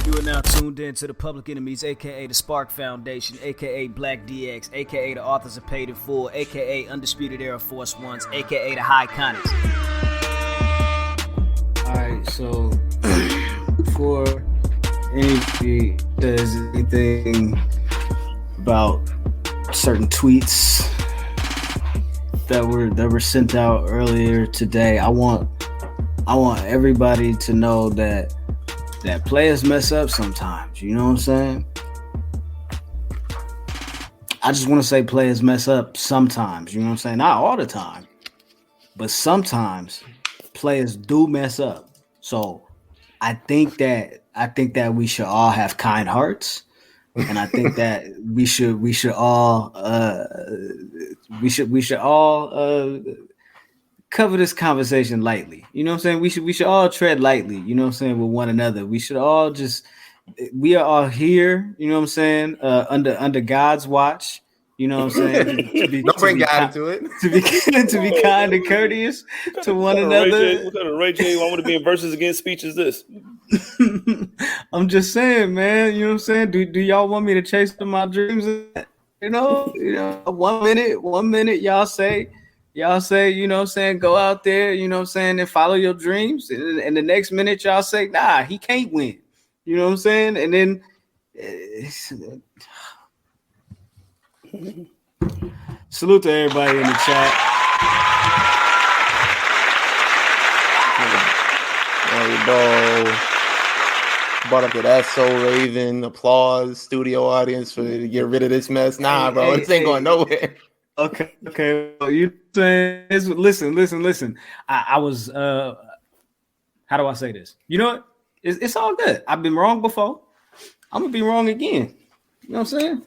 You are now tuned in to the Public Enemies, aka the Spark Foundation, aka Black DX, aka the Authors of Paid in Full, aka Undisputed Era Force Ones, aka the High Conics. Alright, so before anybody says anything about certain tweets that were sent out earlier today, I want everybody to know that players mess up sometimes, you know what I'm saying? I just want to say players mess up sometimes, you know what I'm saying? Not all the time, but sometimes players do mess up. So I think that we should all have kind hearts, and I think that we should all cover this conversation lightly. You know what I'm saying? We should all tread lightly, you know what I'm saying, with one another. We should all we are all here, you know what I'm saying, under God's watch, you know what I'm saying? Don't bring God into it. To be kind and courteous to one another. What kind of Ray J want to be in versus against speech is this? I'm just saying, man, you know what I'm saying? Do y'all want me to chase my dreams? You know, 1 minute y'all say, you know what I'm saying, go out there, you know what I'm saying, and follow your dreams. And the next minute y'all say, nah, he can't win. You know what I'm saying? And then salute to everybody in the chat. Brought up to that Soul Raven, applause, studio audience for to get rid of this mess. Nah, bro, this ain't going nowhere. Okay. Well, you saying this? Listen. I was how do I say this? You know what? It's all good. I've been wrong before. I'm gonna be wrong again. You know what I'm saying?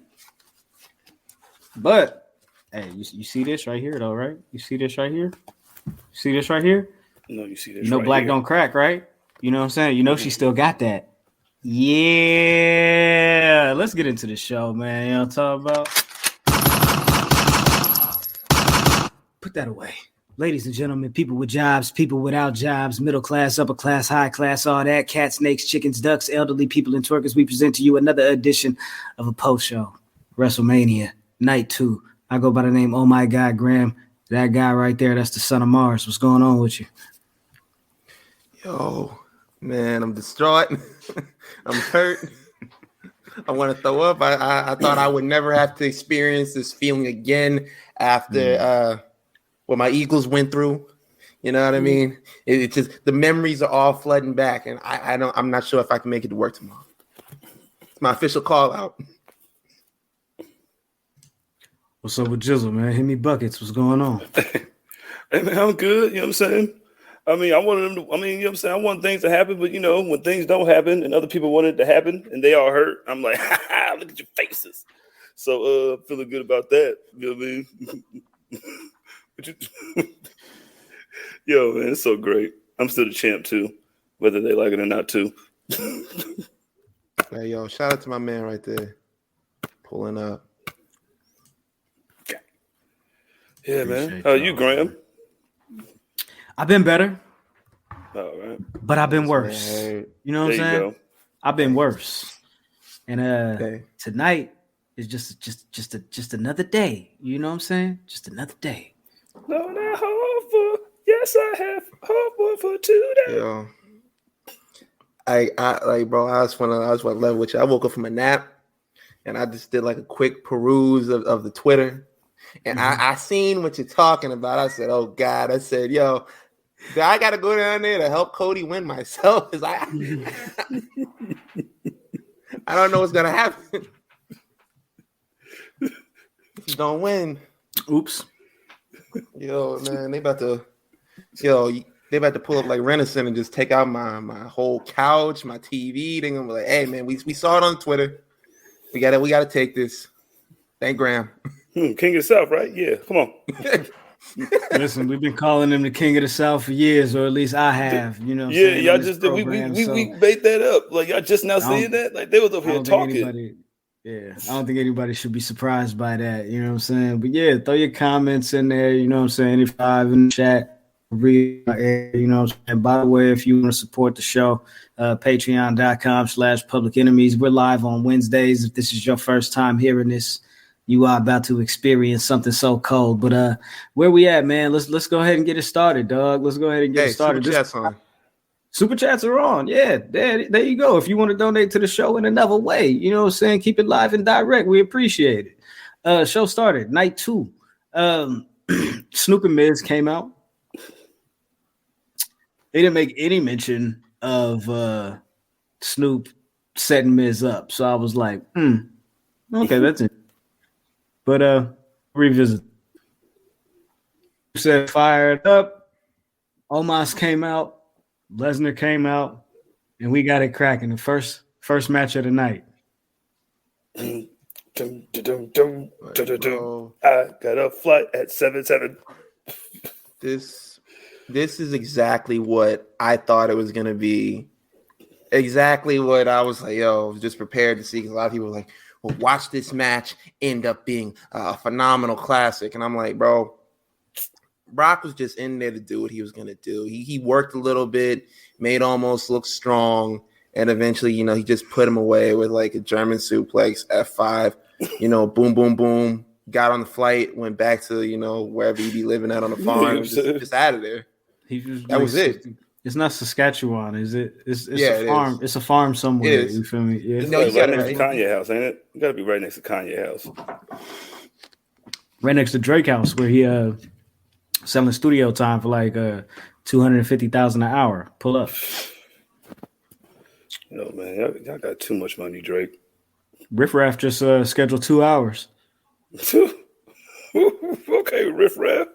But hey, you see this right here, though, right? You see this right here? No, you see this. You know, right black here. don't crack, right? You know what I'm saying? You know she still got that. Yeah. Let's get into the show, man. You know what I'm talking about? Put that away. Ladies and gentlemen, people with jobs, people without jobs, middle class, upper class, high class, all that, cats, snakes, chickens, ducks, elderly people, and twerkers, we present to you another edition of a post show, WrestleMania Night 2. I go by the name, oh my God, Graham. That guy right there, that's the son of Mars. What's going on with you? Yo, man, I'm distraught. I'm hurt. I want to throw up. I thought I would never have to experience this feeling again after what my Eagles went through. You know what I mean? It's just the memories are all flooding back, and I'm not sure if I can make it to work tomorrow. It's my official call out. What's up with Jizzle, man? Hit me buckets. What's going on? Hey, man, I'm good. You know what I'm saying? I mean, I wanted them to, you know what I'm saying? I want things to happen, but, you know, when things don't happen and other people want it to happen and they all hurt, I'm like, look at your faces. So, feeling good about that. You know what I mean? Yo, man, it's so great. I'm still the champ, too, whether they like it or not, too. Hey, yo, shout out to my man right there. Pulling up. Yeah, man. How are you, Graham? I've been better. All right. But I've been worse. You know what I'm saying? Go. I've been worse. And tonight is just another day. You know what I'm saying? Just another day. Lord, I hope for, yes, I have hope for today. Yo. I like, bro, I was level with you. I woke up from a nap and I just did like a quick peruse of the Twitter. And I seen what you're talking about. I said, oh God. I said, yo, I gotta go down there to help Cody win myself. I don't know what's gonna happen. He's gonna win. Oops. Yo, man, they about to pull up like Renison and just take out my whole couch, my TV. They're gonna be like, hey man, we saw it on Twitter. We gotta take this. Thank Graham. King of the South, right? Yeah, come on. Listen, we've been calling him the King of the South for years, or at least I have. You know, yeah, y'all just did. We made that up. Like y'all just now seeing that. Like they was over here talking. I don't think anybody should be surprised by that. You know what I'm saying? But yeah, throw your comments in there. You know what I'm saying? 85 in the chat. You know what I'm saying? By the way, if you want to support the show, patreon.com/public enemies. We're live on Wednesdays. If this is your first time hearing this, you are about to experience something so cold. But where we at, man? Let's go ahead and get it started, dog. Let's go ahead and get it started. Super Chat's on. Super Chats are on. Yeah, there you go. If you want to donate to the show in another way, you know what I'm saying? Keep it live and direct. We appreciate it. Show started. Night 2. Snoop and Miz came out. They didn't make any mention of Snoop setting Miz up. So I was like, okay, that's it. But revisit. Said fired up. Omos came out. Lesnar came out. And we got it cracking. The first match of the night. I got a flight at 7:7. This is exactly what I thought it was going to be. Exactly what I was like, just prepared to see. Because a lot of people were like, well, watch this match end up being a phenomenal classic. And I'm like, bro, Brock was just in there to do what he was going to do. He worked a little bit, made Almost look strong. And eventually, he just put him away with like a German suplex, F5, boom, boom, boom. Got on the flight, went back to, wherever he be living at on the farm, just out of there. That was it. It's not Saskatchewan, is it? It's a farm. It's a farm somewhere. It is. You feel me? Yeah. It's right next to Kanye house, ain't it? You got to be right next to Kanye house. Right next to Drake house, where he selling studio time for like $250,000 an hour. Pull up. No, man, y'all got too much money, Drake. Riff Raff just scheduled 2 hours. Okay, Riff Raff.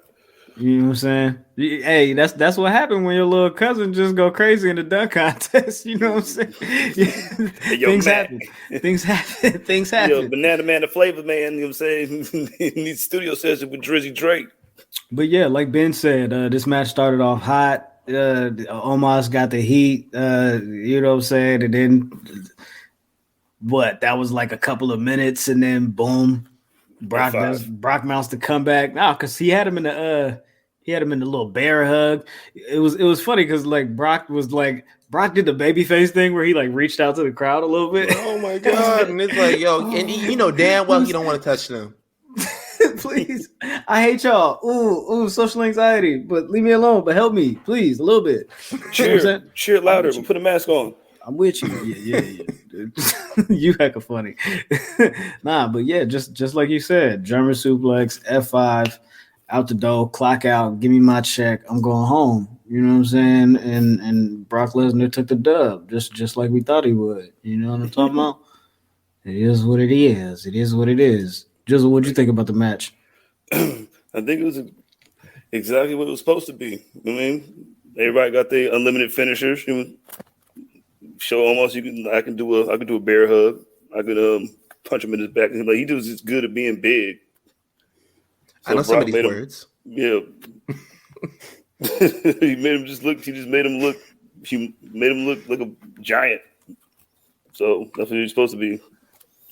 You know what I'm saying? Hey, that's what happened when your little cousin just go crazy in the dunk contest. You know what I'm saying? Hey, Things happen. Yo, Banana Man, the Flavor Man, you know what I'm saying? He needs studio session with Drizzy Drake. But yeah, like Ben said, this match started off hot. Omos got the heat, you know what I'm saying? And then that was like a couple of minutes, and then boom, Brock mounts the comeback. No, because he had him in the little bear hug. It was funny because like Brock did the babyface thing where he like reached out to the crowd a little bit. Oh my god! And it's like, and you know damn well he don't want to touch them. Please, I hate y'all. Ooh, social anxiety. But leave me alone. But help me, please, a little bit. Cheer louder. But put a mask on. I'm with you. Yeah. You hecka funny. Nah, but yeah, just like you said, German suplex, F5, out the door, clock out, give me my check. I'm going home. You know what I'm saying? And Brock Lesnar took the dub, just like we thought he would. You know what I'm talking about? It is what it is. It is what it is. Jizzle, what'd you think about the match? I think it was exactly what it was supposed to be. I mean, everybody got their unlimited finishers. Show Almost I can do a bear hug. I could punch him in his back. Like he was just good at being big. So I know some of these words. Yeah. He made him just look. He made him look like a giant. So that's what he was supposed to be.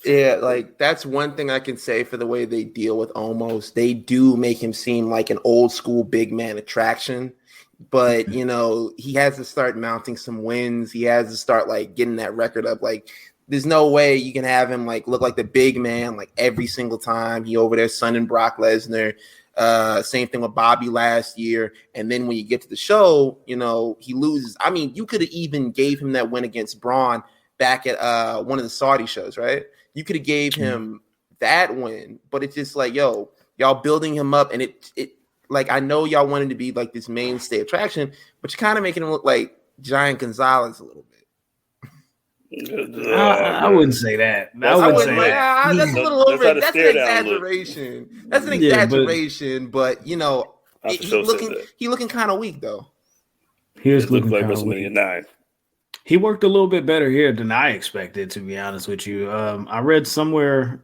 Yeah, like that's one thing I can say for the way they deal with Omos. They do make him seem like an old school big man attraction, but he has to start mounting some wins. He has to start like getting that record up. Like, there's no way you can have him like look like the big man like every single time he over there sunning Brock Lesnar. Same thing with Bobby last year, and then when you get to the show, he loses. I mean, you could have even gave him that win against Braun back at one of the Saudi shows, right? You could have gave him that win, but it's just like, y'all building him up, and it like I know y'all wanted to be like this mainstay attraction, but you're kind of making him look like Giant Gonzalez a little bit. I wouldn't say that. That's a little over. That's an exaggeration. That's an exaggeration, but he looking kind of weak though. He was looking like WrestleMania Night. He worked a little bit better here than I expected, to be honest with you. I read somewhere,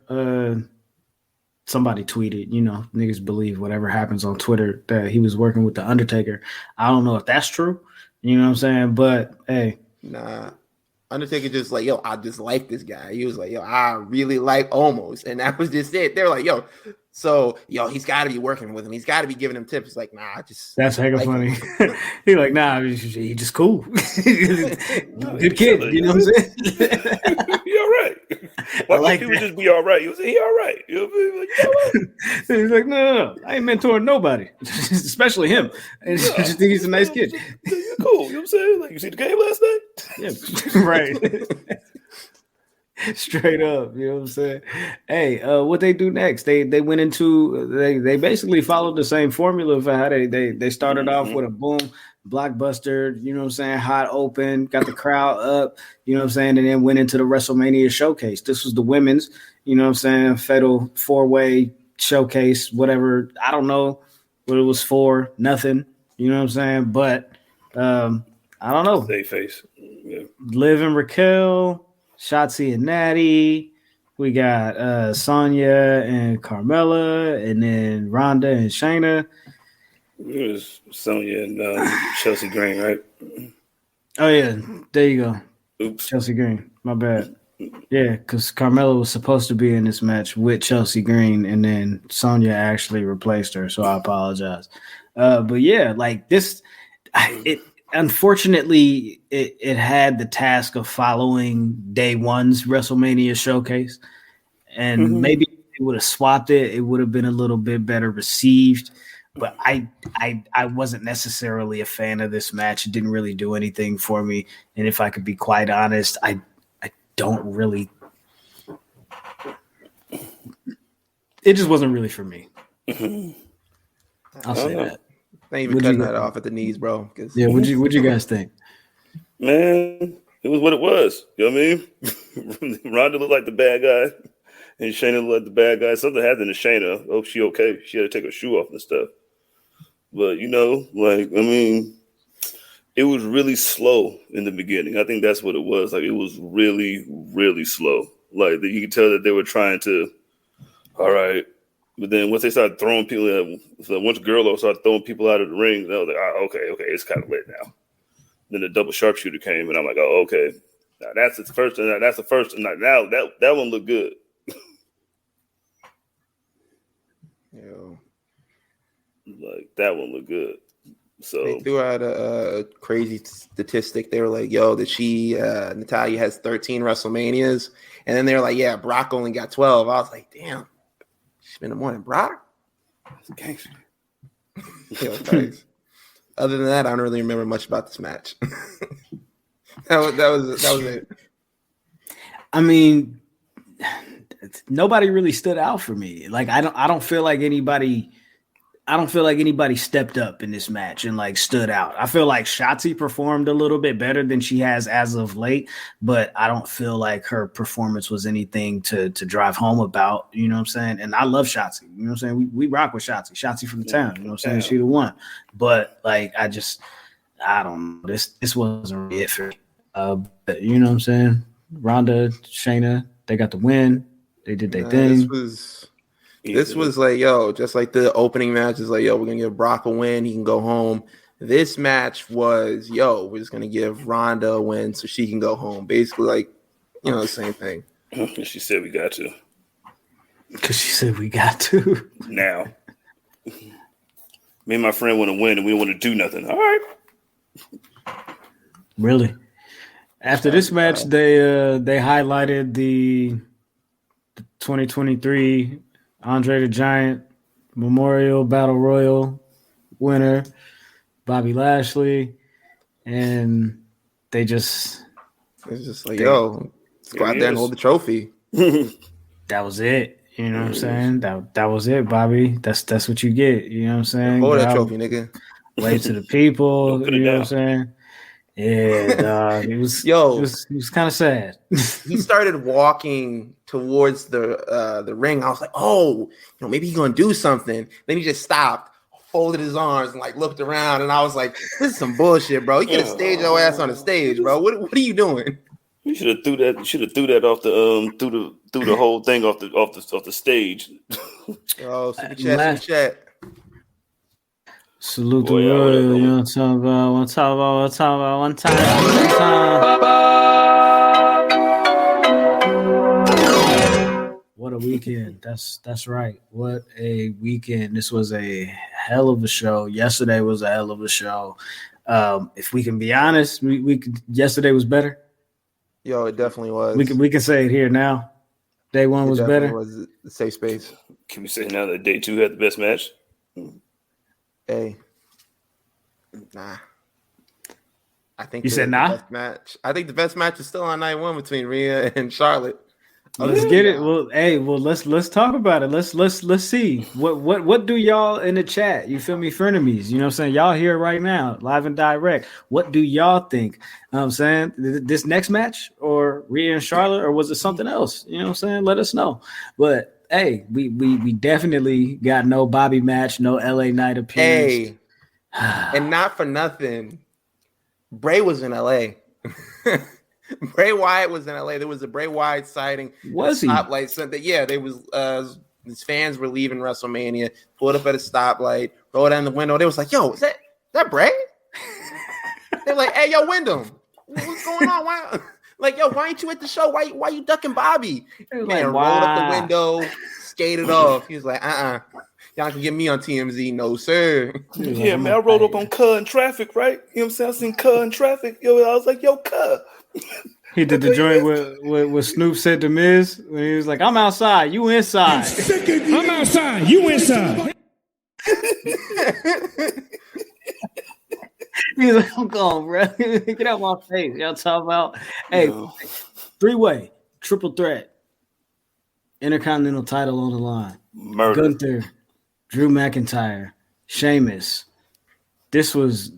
somebody tweeted, niggas believe whatever happens on Twitter, that he was working with The Undertaker. I don't know if that's true. You know what I'm saying? But, hey. Nah. Undertaker just like, yo, I just like this guy. He was like, yo, I really like Omos. And that was just it. They're like, yo, so, yo, he's got to be working with him. He's got to be giving him tips. It's like, nah, I just. That's hella like funny. He like, nah, he just cool. Good kid. You know what I'm saying? He all right. Why like people just be all right? You say he all right. You know what I mean? Like, you all right. He's like, no. I ain't mentoring nobody, especially him. I just think he's a nice kid. You're cool. You know what I'm saying? Like, you see the game last night? Yeah, right. Straight up, you know what I'm saying? Hey, what they do next? They went into they basically followed the same formula for how they started off with a boom blockbuster, you know what I'm saying, hot open, got the crowd up, you know what I'm saying, and then went into the WrestleMania showcase. This was the women's, you know what I'm saying, fatal 4-way showcase, whatever. I don't know what it was for, nothing, you know what I'm saying, but I don't know. Stay face. Yeah. Liv and Raquel, Shotzi and Natty. We got Sonya and Carmella, and then Ronda and Shayna. It was Sonya and Chelsea Green, right? Oh, yeah. There you go. Oops. Chelsea Green. My bad. Yeah, because Carmella was supposed to be in this match with Chelsea Green, and then Sonya actually replaced her, so I apologize. But, yeah, like this – unfortunately, it had the task of following day one's WrestleMania showcase, and maybe it would have swapped it. It would have been a little bit better received, but I wasn't necessarily a fan of this match. It didn't really do anything for me, and if I could be quite honest, I don't really. It just wasn't really for me. I'll say that. They ain't even cutting that off at the knees, bro. Yeah, what'd you guys think? Man, it was what it was. You know what I mean? Ronda looked like the bad guy, and Shayna looked like the bad guy. Something happened to Shayna. Oh, she okay? She had to take her shoe off and stuff. But, you know, like, I mean, it was really slow in the beginning. I think that's what it was. Like, it was really, really slow. Like, you could tell that they were trying to, all right. But then once they started throwing people, once Girl started throwing people out of the ring, I was like, okay, it's kind of late now. Then the double sharpshooter came, and I'm like, oh, okay. Now that's the first, and that's the first, and now that one looked good. Yo. Like, that one looked good. So they threw out a crazy statistic. They were like, yo, that Natalya has 13 WrestleManias. And then they were like, yeah, Brock only got 12. I was like, damn. She's been more than Brock? That's gangster. Yo, thanks. Other than that, I don't really remember much about this match. that was it. I mean, nobody really stood out for me. Like I don't feel like anybody stepped up in this match and like stood out. I feel like Shotzi performed a little bit better than she has as of late, but I don't feel like her performance was anything to drive home about, you know what I'm saying? And I love Shotzi, you know what I'm saying? We rock with Shotzi from the town, you know what I'm saying? She the one. But like I don't know. This wasn't really it for me. But you know what I'm saying? Ronda, Shayna, they got the win. They did their thing. This was like, yo, just like the opening match is like, yo, we're going to give Brock a win. He can go home. This match was, yo, we're just going to give Ronda a win so she can go home. Basically, like, you know, the same thing. She said we got to. Because she said we got to. Now. Me and my friend want to win and we don't want to do nothing. All right. Really? After this match, they highlighted the 2023 Andre the Giant Memorial Battle Royal winner, Bobby Lashley, and it's just like, yo, let's go out there and hold the trophy. That was it. You know what I'm saying? That was it, Bobby. That's what you get. You know what I'm saying? Hold that trophy, nigga. Wave to the people. You know what I'm saying? Yeah, dog. It was kind of sad. He started walking towards the ring. I was like, oh, maybe he's gonna do something. Then he just stopped, folded his arms, and like looked around. And I was like, this is some bullshit, bro. You could have staged your ass on the stage, bro. What are you doing? You should have threw that. You should have threw that off the through the whole thing off the stage. Oh, super chat. Salute the royal, you know what I'm talking about. One time. weekend. That's right. What a weekend. This was a hell of a show. Yesterday was a hell of a show. If we can be honest, we could, yesterday was better. Yo, it definitely was. We can say it here now. Day one was better. It was a safe space. Can we say now that day 2 had the best match? Hey, nah. I think you said nah. Best match. I think the best match is still on night 1 between Rhea and Charlotte. Let's get it. Well, hey, let's talk about it. Let's see what do y'all in the chat? You feel me, frenemies? You know what I'm saying? Y'all here right now, live and direct. What do y'all think? I'm saying this next match or Rhea and Charlotte, or was it something else? You know what I'm saying? Let us know. But hey, we definitely got no Bobby match, no LA Knight appearance. Hey, and not for nothing, Bray was in LA. Bray Wyatt was in LA. There was a Bray Wyatt sighting. Was he? Stoplight Sunday. Yeah, they was his fans were leaving WrestleMania, pulled up at a stoplight, rolled down the window. They was like, "Yo, is that Bray?" They're like, "Hey, yo, Wyndham, what's going on? Why?" Like, yo, why ain't you at the show? Why you ducking Bobby? Man, like, rolled up the window, skated off. He was like, y'all can get me on TMZ, no sir. Yeah, man, I rolled up on Cuz in traffic, right? You know what I'm saying? I seen Cuz in traffic. Yo, I was like, yo, Cuz. He did the joint with Snoop said to Miz when he was like, "I'm outside, you inside." I'm outside, you inside. He's like, "I'm gone, bro. Get out my face." Y'all talking about, hey, 3-way, triple threat, Intercontinental title on the line. Murder. Gunther, Drew McIntyre, Sheamus. This was,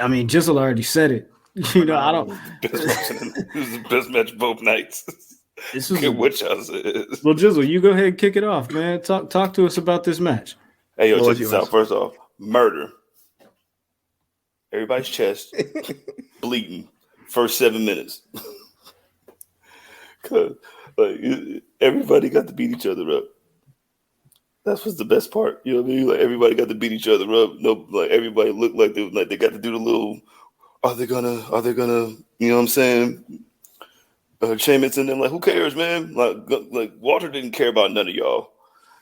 I mean, Jizzle already said it. You know, I don't. This was the best match both nights. This was what y'all said. Well, Jizzle, you go ahead and kick it off, man. Talk to us about this match. Hey, yo, check this out. First off, murder. Everybody's chest bleeding. First 7 minutes. Cause like everybody got to beat each other up. That was the best part. You know what I mean? Like everybody got to beat each other up. No, like everybody looked like they got to do the little. Are they gonna? You know what I'm saying? Sheamus and them like, who cares, man? Like Walter didn't care about none of y'all.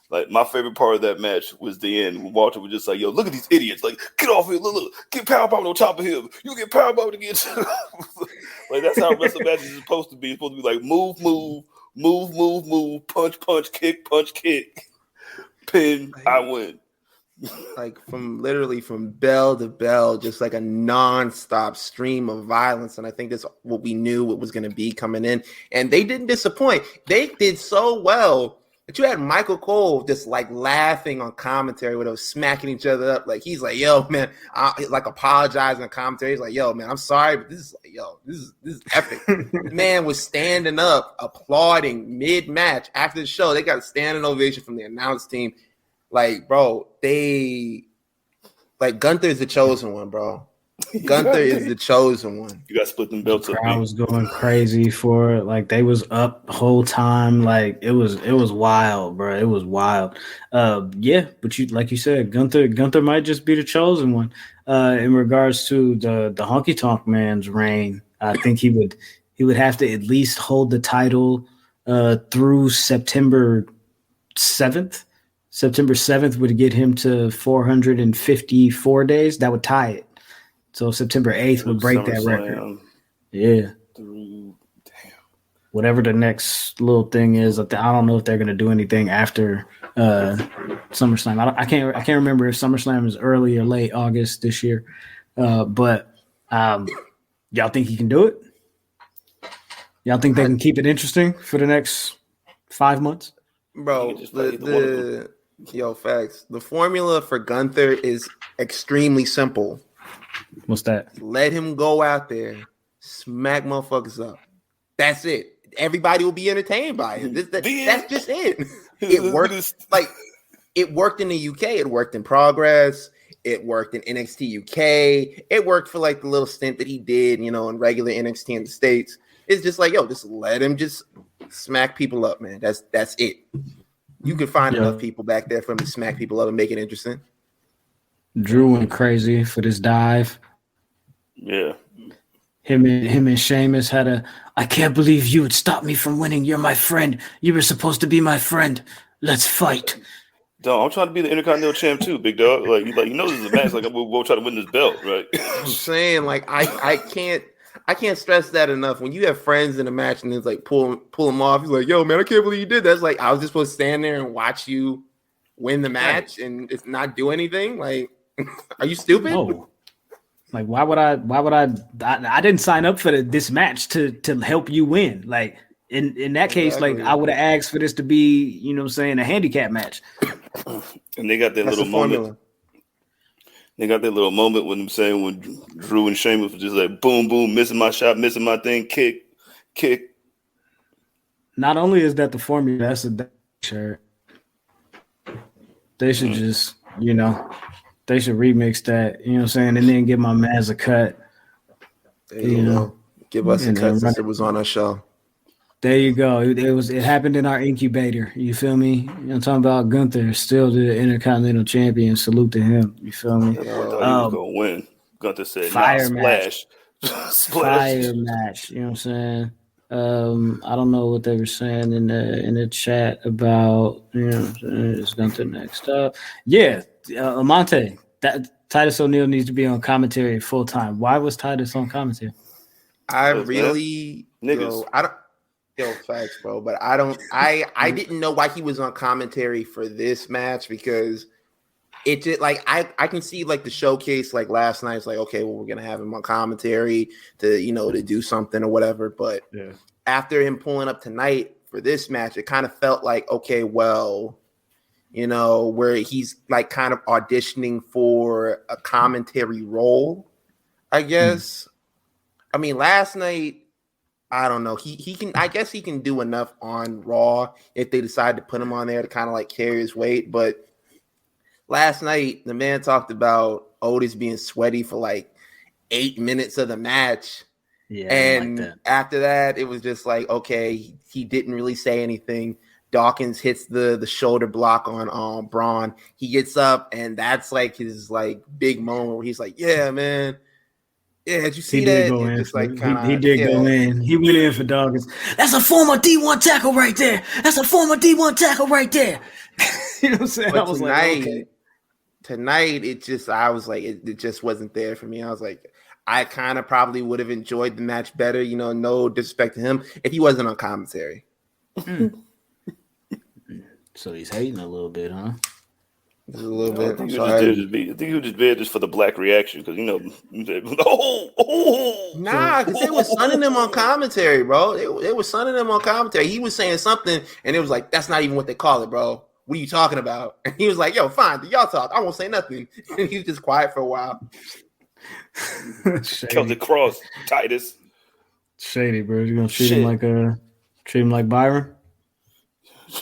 Like my favorite part of that match was the end when Walter was just like, "Yo, look at these idiots! Like, get off here! Look, get powerbomb on top of him. You get powerbomb again." Like that's how wrestling matches is supposed to be. It's supposed to be like move, punch, kick, pin, I win. Like from bell to bell, just like a nonstop stream of violence. And I think that's what we knew what was going to be coming in. And they didn't disappoint. They did so well that you had Michael Cole just like laughing on commentary when they were smacking each other up. Like he's like, "Yo, man," like apologizing on commentary. He's like, "Yo, man, I'm sorry, but this is like, this is epic." The man was standing up, applauding mid-match after the show. They got a standing ovation from the announce team. Like, bro, Gunther is the chosen one, bro. Gunther is the chosen one. You got to split them belts up. I was going crazy for it. Like they was up the whole time. Like it was wild, bro. It was wild. Yeah, but like you said, Gunther might just be the chosen one. In regards to the Honky Tonk Man's reign, I think he would have to at least hold the title through September 7th. September 7th would get him to 454 days. That would tie it. So September 8th would break that record. Yeah. Damn. Whatever the next little thing is, I don't know if they're going to do anything after SummerSlam. I can't remember if SummerSlam is early or late August this year. But y'all think he can do it? Y'all think they can keep it interesting for the next 5 months? Bro, facts. The formula for Gunther is extremely simple. What's that? Let him go out there, smack motherfuckers up. That's it. Everybody will be entertained by it. That's just it. It worked. Like it worked in the UK. It worked in Progress. It worked in NXT UK. It worked for like the little stint that he did, in regular NXT in the States. It's just like, just let him just smack people up, man. That's it. You can find enough people back there for him to smack people up and make it interesting. Drew went crazy for this dive. Yeah. Him and Sheamus had a. I can't believe you would stop me from winning. You're my friend. You were supposed to be my friend. Let's fight. Dog, I'm trying to be the Intercontinental Champ too, big dog. Like you know, this is a match. Like we'll try to win this belt, right? I'm saying, like, I can't stress that enough. When you have friends in a match and it's like pull them off, he's like, yo, man, I can't believe you did that. It's like, I was just supposed to stand there and watch you win the match and it's not do anything. Like, are you stupid? No. Like, why would I didn't sign up for this match to help you win. Like, in that case, like, I would have asked for this to be, you know what I'm saying, a handicap match. And they got that little moment. They got that little moment when Drew and Sheamus was just like, boom, boom, missing my shot, missing my thing, kick. Not only is that the formula, that's a shirt. They should just, you know, they should remix that, you know what I'm saying, and then give my mans a cut. You know, give us a cut since it was on our show. There you go. It happened in our incubator. You feel me? You know what I'm talking about? Gunther, still the Intercontinental Champion. Salute to him. You feel me? I thought he was gonna win. Gunther said, fire match. Splash. Fire match. You know what I'm saying? I don't know what they were saying in the chat about, you know, is Gunther next up? Yeah, Amante. That Titus O'Neil needs to be on commentary full time. Why was Titus on commentary? I really, facts, bro. But I didn't know why he was on commentary for this match because it just like I can see like the showcase like last night. It's like, okay, well, we're gonna have him on commentary to do something or whatever. But after him pulling up tonight for this match, it kind of felt like, okay, well, you know, where he's like kind of auditioning for a commentary role, I guess. I mean, last night, I don't know. He can, I guess he can do enough on Raw if they decide to put him on there to kind of like carry his weight. But last night, the man talked about Otis being sweaty for like 8 minutes of the match. Yeah, and like after that, it was just like, okay, he didn't really say anything. Dawkins hits the shoulder block on Braun. He gets up, and that's like his like big moment where he's like, "Yeah, man, yeah, did you see that?" Just like he did go in. He went in for Dawkins. That's a former D1 tackle right there. That's a former D1 tackle right there. You know what I'm saying? But I was like, okay. Tonight, I was like, it just wasn't there for me. I was like, I kind of probably would have enjoyed the match better. You know, no disrespect to him if he wasn't on commentary. So he's hating a little bit, huh? A little bit. I think he was just there just for the black reaction because, you know, nah, because they were sunning him on commentary, bro. They were sunning him on commentary. He was saying something, and it was like, that's not even what they call it, bro. What are you talking about? And he was like, yo, fine, y'all talk. I won't say nothing. And he was just quiet for a while. Killed the cross, Titus. Shady, bro. You gonna treat him like Byron?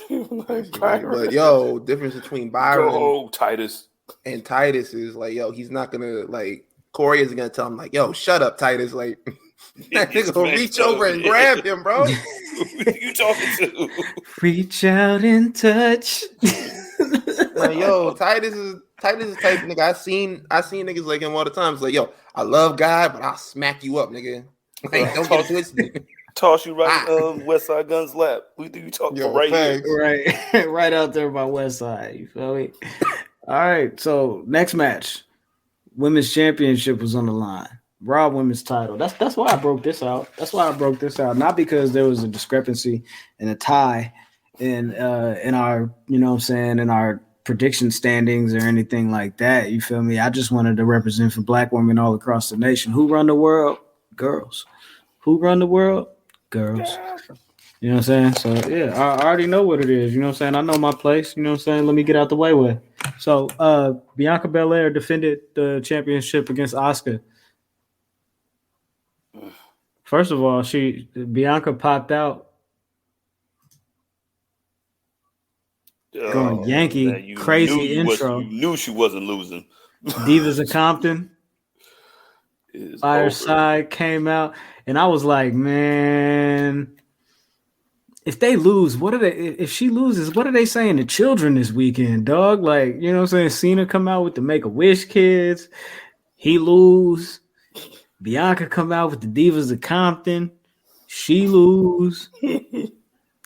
But yo, difference between Byron Titus and Titus is like, yo, he's not gonna like Corey isn't gonna tell him like, yo, shut up, Titus. Like that nigga gonna reach over and grab him, bro. Who you talking to? Reach out and touch. Like, yo, Titus is type of nigga. I seen niggas like him all the time. It's like, yo, I love God, but I'll smack you up, nigga. Like, don't get twisted. Toss you right in West Side Gun's lap. We do you talk right here. Right out there by West Side. You feel me? All right. So next match, women's championship was on the line. Raw women's title. That's why I broke this out. Not because there was a discrepancy and a tie in our, you know what I'm saying, in our prediction standings or anything like that. You feel me? I just wanted to represent for black women all across the nation. Who run the world? Girls. Who run the world? Girls. You know what I'm saying? So, yeah, I already know what it is. You know what I'm saying? I know my place. You know what I'm saying? Let me get out the way. So, Bianca Belair defended the championship against Asuka. First of all, Bianca popped out. Going Yankee, crazy intro. You knew she wasn't losing. Divas of Compton. Fireside came out. And I was like, man, if they lose, if she loses, what are they saying to children this weekend, dog? Like, you know what I'm saying? Cena come out with the Make-A-Wish kids. He lose. Bianca come out with the Divas of Compton. She lose.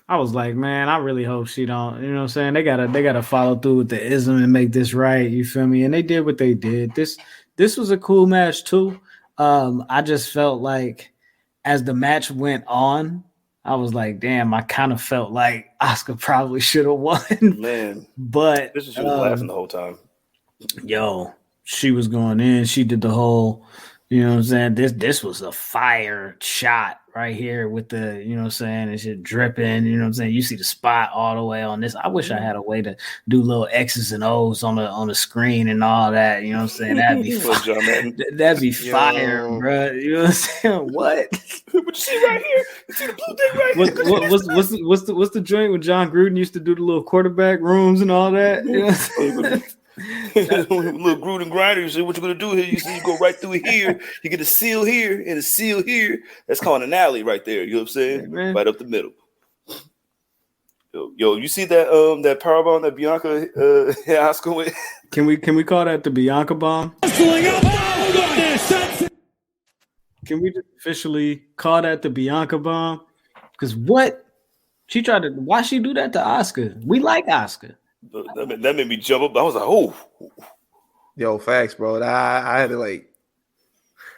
I was like, man, I really hope she don't. You know what I'm saying? They gotta follow through with the ism and make this right. You feel me? And they did what they did. This was a cool match too. I just felt like as the match went on, I was like, damn, I kind of felt like Asuka probably should have won. Man, but she was laughing the whole time. Yo, she was going in. She did the whole, you know what I'm saying? This was a fire shot right here with the, you know what I'm saying, and shit dripping, you know what I'm saying? You see the spot all the way on this. I wish I had a way to do little X's and O's on the screen and all that, you know what I'm saying? That'd be fire. That'd be fire, bro. You know what I'm saying? What? What you see right here? You see the blue thing right here? What's the joint when John Gruden used to do the little quarterback rooms and all that? You know what I'm saying? Little Gruden grinder. You say, what you gonna do here? You see, you go right through here. You get a seal here and a seal here. That's called an alley right there. You know what I'm saying? Yeah, right up the middle. Yo, you see that that power bomb that Bianca hit Asuka with? Can we call that the Bianca bomb? Can we just officially call that the Bianca bomb? Because what she tried to, why she do that to Asuka? We like Asuka. That made me jump up. I was like, oh. Yo, facts, bro. I had to like,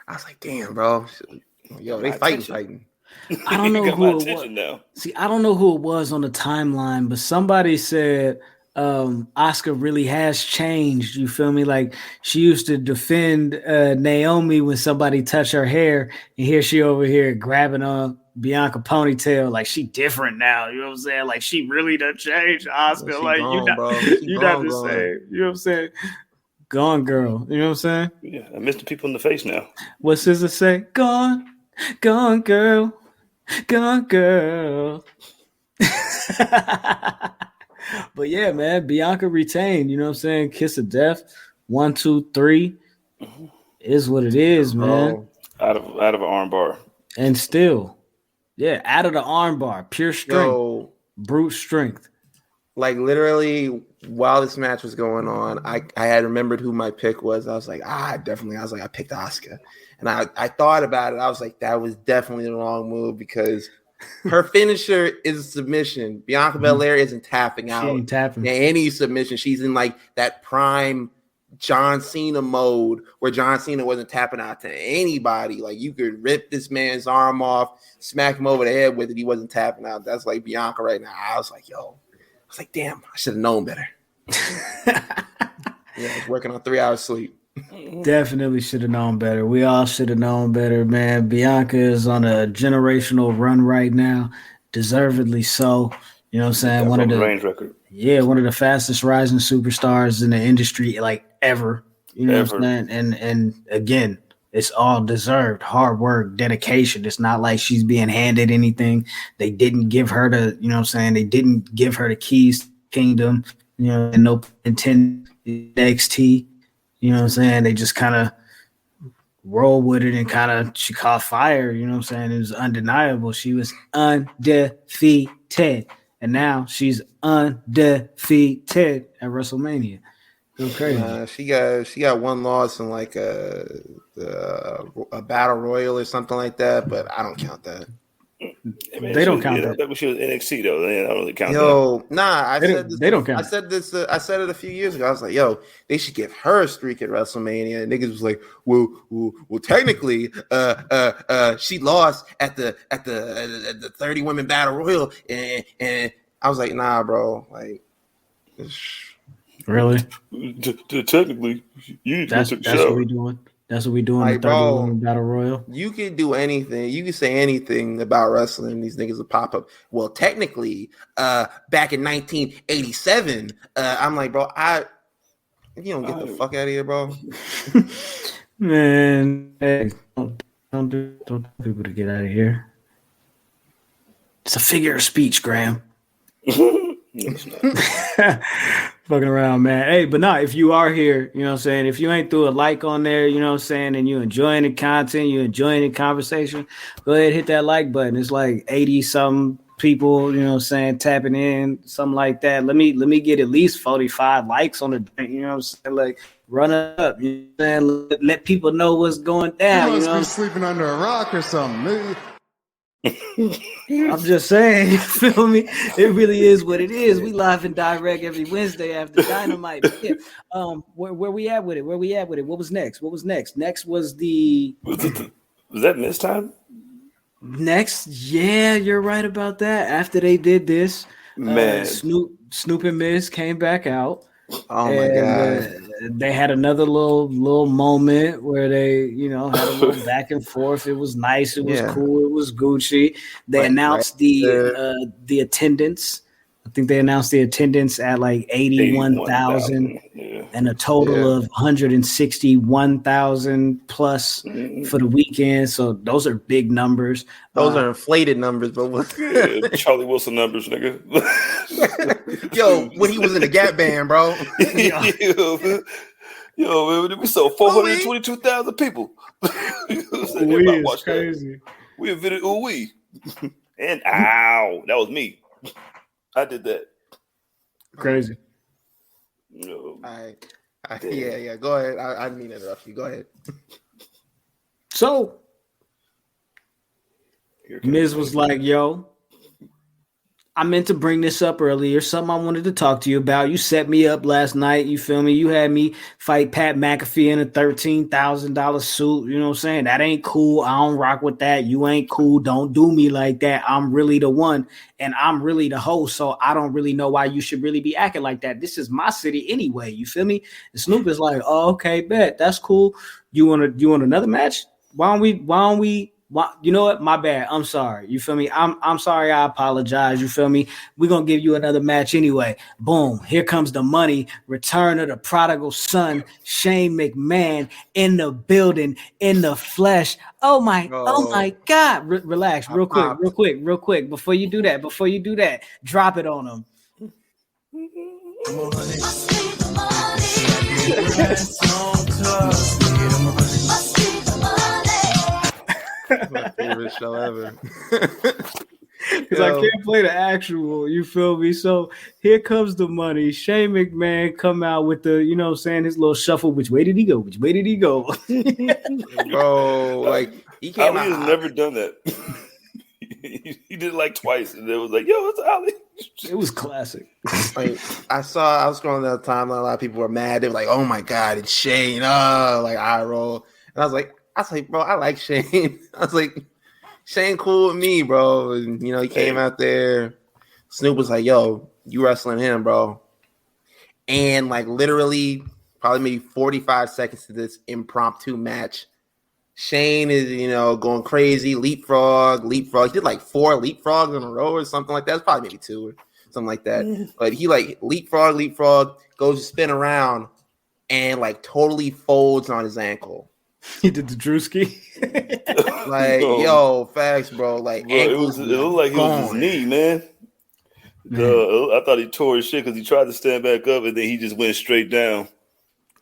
I was like, damn, bro. Yo, they fighting. I don't know who it was. Now. See, I don't know who it was on the timeline, but somebody said Asuka really has changed. You feel me? Like she used to defend Naomi when somebody touched her hair, and here she over here grabbing on Bianca ponytail. Like she different now. You know what I'm saying? Like she really done changed. Asuka, yeah, like you not the same. You know what I'm saying? Gone girl. You know what I'm saying? Yeah, I missed the people in the face now. What SZA say? Gone girl. Gone girl. But yeah, man, Bianca retained, you know what I'm saying? Kiss of death. 1, 2, 3 is what it is, man. Out of an arm bar. And still, yeah, out of the arm bar, pure strength, brute strength. Like literally while this match was going on, I had remembered who my pick was. I was like, I picked Asuka. And I thought about it. I was like, that was definitely the wrong move because her finisher is a submission. Bianca Belair isn't tapping out. She ain't tapping. Any submission. She's in like that prime John Cena mode where John Cena wasn't tapping out to anybody. Like you could rip this man's arm off, smack him over the head with it. He wasn't tapping out. That's like Bianca right now. I was like, damn, I should have known better. Yeah, I was working on 3 hours sleep. Definitely should have known better. We all should have known better, man. Bianca is on a generational run right now, deservedly so. You know what I'm saying? One of the range record. Yeah, one of the fastest rising superstars in the industry, like ever. You know what I'm saying? And again, it's all deserved. Hard work, dedication. It's not like she's being handed anything. They didn't give her the, you know what I'm saying? They didn't give her the keys to the kingdom, you know, and no intended NXT. You know what I'm saying? They just kind of roll with it and she caught fire. You know what I'm saying? It was undeniable. She was undefeated. And now she's undefeated at WrestleMania. Go crazy. She got one loss in like a battle royal or something like that, but I don't count that. They don't count that. That was she was NXT though. They don't really count that. Nah, they don't count. I said this. I said it a few years ago. I was like, "Yo, they should give her a streak at WrestleMania." And niggas was like, "Well, technically, she lost at the 30 women battle royal," and I was like, "Nah, bro, like." Really? Technically, that's what we doing. That's what we doing. Like, the 30 women battle royal. You can do anything. You can say anything about wrestling. These niggas will pop up. Well, technically, back in 1987, I'm like, bro, you don't get the fuck out of here, bro. Man, hey, don't tell people to get out of here. It's a figure of speech, Graham. Fucking around, man. Hey, but if you are here, you know what I'm saying? If you ain't threw a like on there, you know what I'm saying, and you enjoying the content, you enjoying the conversation, go ahead, hit that like button. It's like 80-something people, you know what I'm saying, tapping in, something like that. Let me get at least 45 likes on the, you know what I'm saying? Like, run it up. You know what I'm saying? Let people know what's going down. You must be sleeping under a rock or something. I'm just saying, you feel me? It really is what it is. We live and direct every Wednesday after Dynamite. Yeah. Where we at with it? What was next? Next was the. Was that Miz time? Next, yeah, you're right about that. After they did this, man, Snoop and Miz came back out. Oh my god! They had another little moment where they, had a little back and forth. It was nice. It was cool. It was Gucci. They announced the attendance. I think they announced the attendance at like 81,000 and a total of 161,000 plus for the weekend. So those are big numbers. Those are inflated numbers, but Charlie Wilson numbers, nigga. Yo, when he was in the Gap Band, bro. Yo, man, we sold 422,000 people. It's crazy. We invented ooh-wee. And ow, that was me. I did that. Crazy. No. Yeah. Go ahead. I didn't mean to interrupt you. Go ahead. So, Miz was like, yo, I meant to bring this up earlier. Something I wanted to talk to you about. You set me up last night. You feel me? You had me fight Pat McAfee in a $13,000 suit. You know what I'm saying? That ain't cool. I don't rock with that. You ain't cool. Don't do me like that. I'm really the one, and I'm really the host. So I don't really know why you should really be acting like that. This is my city anyway. You feel me? And Snoop is like, oh, okay, bet. That's cool. You want another match? Why don't we? You know what? My bad. I'm sorry. You feel me? I'm sorry. I apologize. You feel me? We're going to give you another match anyway. Boom. Here comes the money. Return of the prodigal son, Shane McMahon in the building, in the flesh. Oh my God. Relax real quick. Before you do that, drop it on him. My favorite show ever. Because I can't play the actual, you feel me? So here comes the money. Shane McMahon come out with the, you know what I'm saying, his little shuffle. Which way did he go? Bro, like he came Ali out. has never done that. He did it like twice, and it was like, yo, it's Ali. It was classic. Like I was scrolling down the timeline. A lot of people were mad. They were like, "Oh my god, it's Shane!" Like I roll, and I was like, bro, I like Shane. I was like, Shane cool with me, bro. And he came out there. Snoop was like, "Yo, you wrestling him, bro?" And like literally, probably maybe 45 seconds to this impromptu match, Shane is, going crazy, leapfrog. He did like 4 leapfrogs in a row or something like that. It's probably maybe 2 or something like that. But he like leapfrog, goes to spin around and like totally folds on his ankle. He did the Drewski. Like, yo, facts, bro. Like, bro, it looked like it was his knee, man. I thought he tore his shit because he tried to stand back up and then he just went straight down.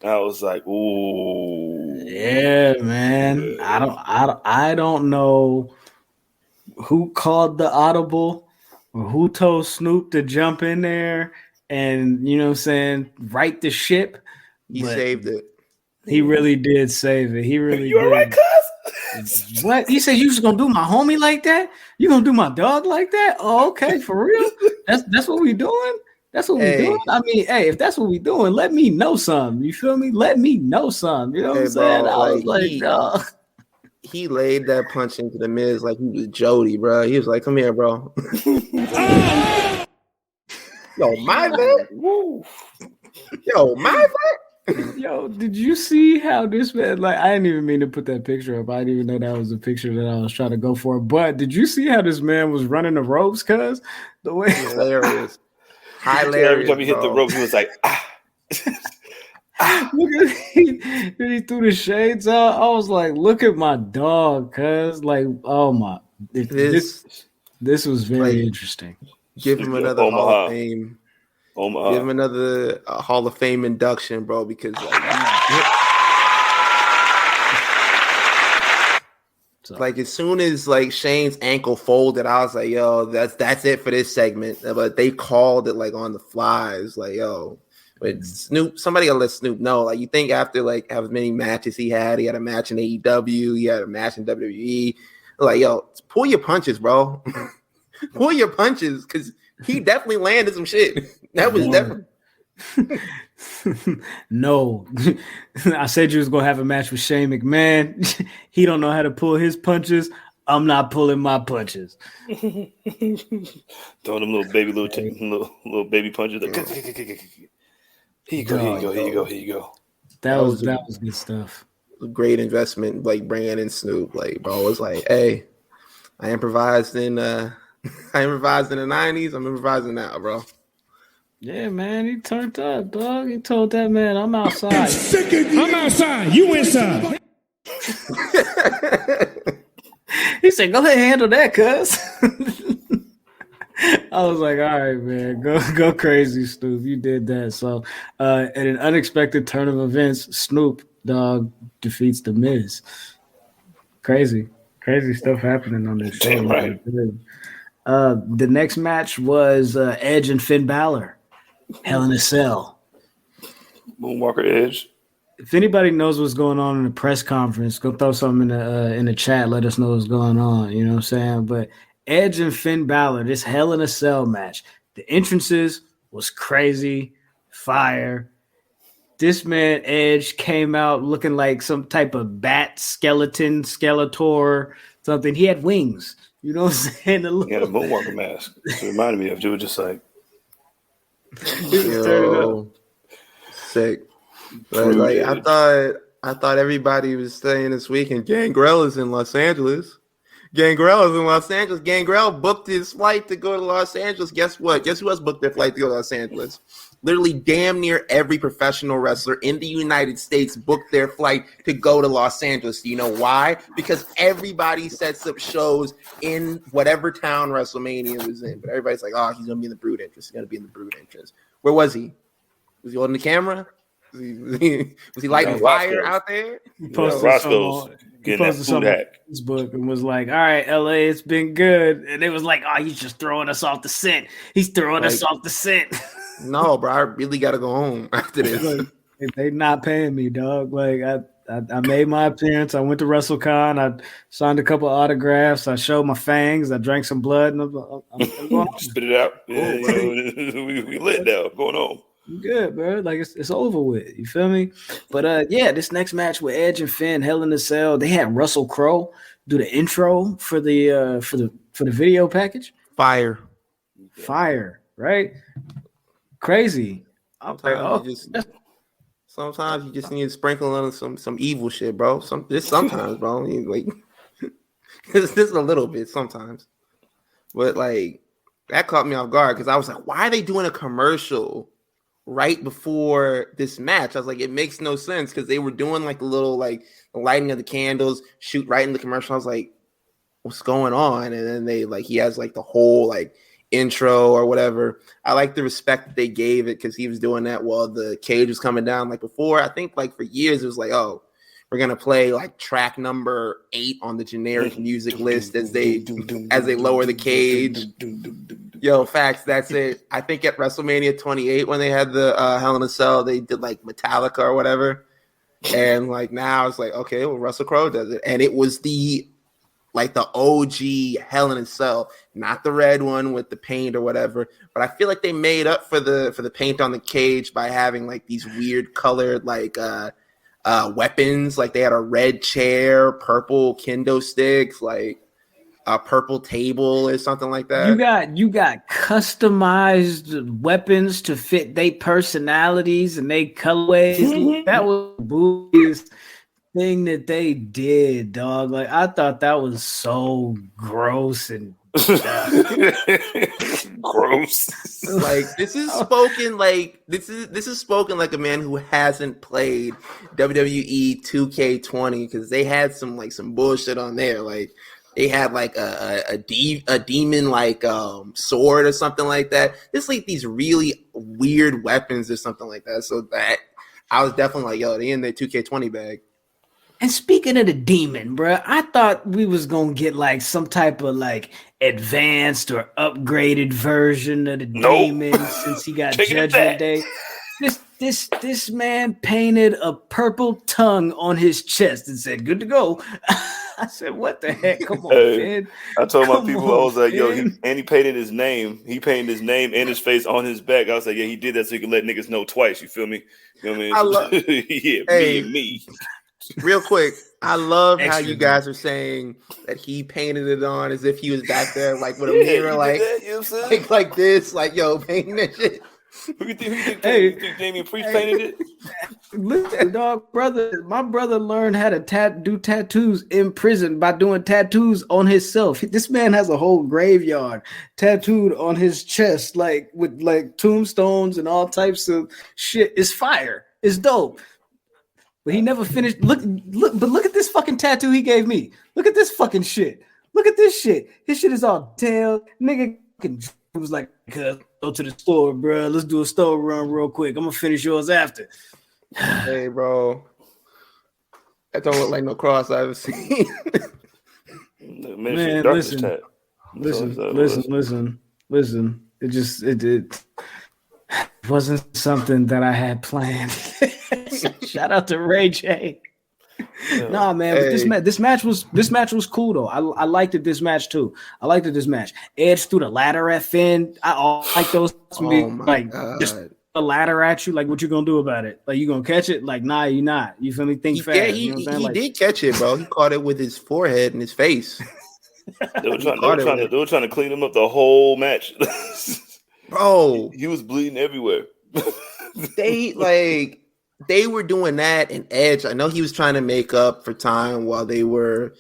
I was like, ooh. Yeah, man. I don't know who called the audible or who told Snoop to jump in there and, you know what I'm saying, right the ship. He saved it. He really did save it. He really You all right, cuz? What? He said you was gonna do my homie like that? You gonna do my dog like that? Oh, okay, for real? That's what we doing? That's what we doing? I mean, hey, if that's what we doing, let me know something. You feel me? Let me know something. You know what I'm saying? Bro, I was like, dog. He laid that punch into the Miz like he was Jody, bro. He was like, "Come here, bro." Yo, my bad. Yo, my bad. Yo, did you see how this man, like, I didn't even mean to put that picture up. I didn't even know that was the picture that I was trying to go for. But did you see how this man was running the ropes, cuz? The way hilarious. Every time he hit the ropes, he was like, Look at he threw the shades out. I was like, look at my dog, cuz. Like, oh my. This was very interesting. Give him another Hall of Fame. Give him another Hall of Fame induction, bro, because like as soon as like Shane's ankle folded, I was like, yo, that's it for this segment. But they called it like on the fly. It's like, yo, But Snoop, somebody gotta let Snoop know. Like, you think after like as many matches he had a match in AEW, he had a match in WWE. Like, yo, pull your punches, bro. Pull your punches, because he definitely landed some shit. That was definitely. No, I said you was gonna have a match with Shane McMahon. He don't know how to pull his punches. I'm not pulling my punches. Throwing them little baby punches. Here you go. That was good stuff. A great investment, like bringing in Snoop. Like, bro was like, hey, I improvised in the 90s. I'm improvising now, bro. Yeah, man, he turned up, dog. He told that man, I'm outside. I'm outside. You inside. He said, go ahead and handle that, cuz. I was like, all right, man, go crazy, Snoop. You did that. So, at an unexpected turn of events, Snoop Dogg defeats The Miz. Crazy stuff happening on this show. Damn right. The next match was Edge and Finn Balor. Hell in a Cell. Moonwalker Edge. If anybody knows what's going on in the press conference, go throw something in the chat. Let us know what's going on. You know what I'm saying? But Edge and Finn Balor, this Hell in a Cell match. The entrances was crazy, fire. This man Edge came out looking like some type of bat Skeletor, something. He had wings. You know what I'm saying? He had a Moonwalker mask. It reminded me of it was just like. Yo, sick. But like, I thought everybody was staying this weekend. Gangrel is in Los Angeles. Gangrel booked his flight to go to Los Angeles. Guess what? Guess who else booked their flight to go to Los Angeles? Literally damn near every professional wrestler in the United States booked their flight to go to Los Angeles. Do you know why? Because everybody sets up shows in whatever town WrestleMania was in. But everybody's like, oh, he's going to be in the Brood entrance. He's going to be in the Brood entrance. Where was he? Was he holding the camera? Was he lighting fire out there? He posted something on Facebook and was like, all right, LA, it's been good. And it was like, oh, he's just throwing us off the scent. He's throwing us off the scent. No, bro, I really got to go home after this. Like, they not paying me, dog. Like, I made my appearance. I went to WrestleCon. I signed a couple autographs. I showed my fangs. I drank some blood. And I'm going spit it out. Yeah, we lit now. I'm going home. Good, bro. Like it's over with. You feel me? But this next match with Edge and Finn, Hell in a Cell. They had Russell Crowe do the intro for the video package. Fire, right? Crazy. Sometimes you just need to sprinkle on some evil shit, bro. Sometimes, bro. I mean, like just a little bit sometimes. But like that caught me off guard because I was like, why are they doing a commercial right before this match? I was like, it makes no sense because they were doing like a little like the lighting of the candles, shoot right in the commercial. I was like, what's going on? And then he has like the whole like intro or whatever. I like the respect that they gave it because he was doing that while the cage was coming down. Like before, I think like for years it was like, oh, we're gonna play like track number 8 on the generic music list as they lower the cage. Yo, facts. That's it. I think at WrestleMania 28 when they had the Hell in a Cell, they did like Metallica or whatever. And like now it's like, okay, well, Russell Crowe does it, and it was the OG Hell in a Cell, not the red one with the paint or whatever. But I feel like they made up for the paint on the cage by having like these weird colored like weapons. Like they had a red chair, purple kendo sticks, like a purple table or something like that. You got customized weapons to fit their personalities and their colorways. That was the boobiest thing that they did, dog. Like I thought that was so gross and gross. Like this is spoken like a man who hasn't played WWE 2K20 because they had some bullshit on there. Like they had like a demon like sword or something like that. It's like these really weird weapons or something like that. So that I was definitely like, yo, they in their 2K20 bag. And speaking of the demon, bro, I thought we was gonna get like some type of like advanced or upgraded version of the demon since he got Judgment Day. This man painted a purple tongue on his chest and said, "Good to go." I said, "What the heck? Come on, Finn." I told my people, I was like, Finn. he painted his name. He painted his name and his face on his back. I was like, yeah, he did that so he could let niggas know twice. You feel me? You know what I mean? I love me. Real quick, I love how Extra you guys are saying that he painted it on as if he was back there, like with a mirror, like, that, you know what I'm saying? like this, like yo, painting that shit. Who you think Damian Priest painted it? Listen, dog, my brother learned how to do tattoos in prison by doing tattoos on himself. This man has a whole graveyard tattooed on his chest, like with like tombstones and all types of shit. It's fire. It's dope. But he never finished. Look at this fucking tattoo he gave me. Look at this fucking shit. Look at this shit. His shit is all tail. Nigga was like, go to the store, bro. Let's do a store run real quick. I'm gonna finish yours after. Hey, bro. That don't look like no cross I've ever seen. Man, listen. It wasn't something that I had planned. Shout out to Ray J. Nah, man, but this match was cool though. I liked it this match too. Edge threw the ladder at Finn. I like those. Just a ladder at you. Like, what you gonna do about it? Like, you gonna catch it? Like, nah, you not. You feel me? Think fast. Yeah, you know what I'm saying? He did catch it, bro. He caught it with his forehead and his face. They were trying to clean him up the whole match. Bro, he was bleeding everywhere. They were doing that, and Edge, I know he was trying to make up for time while they were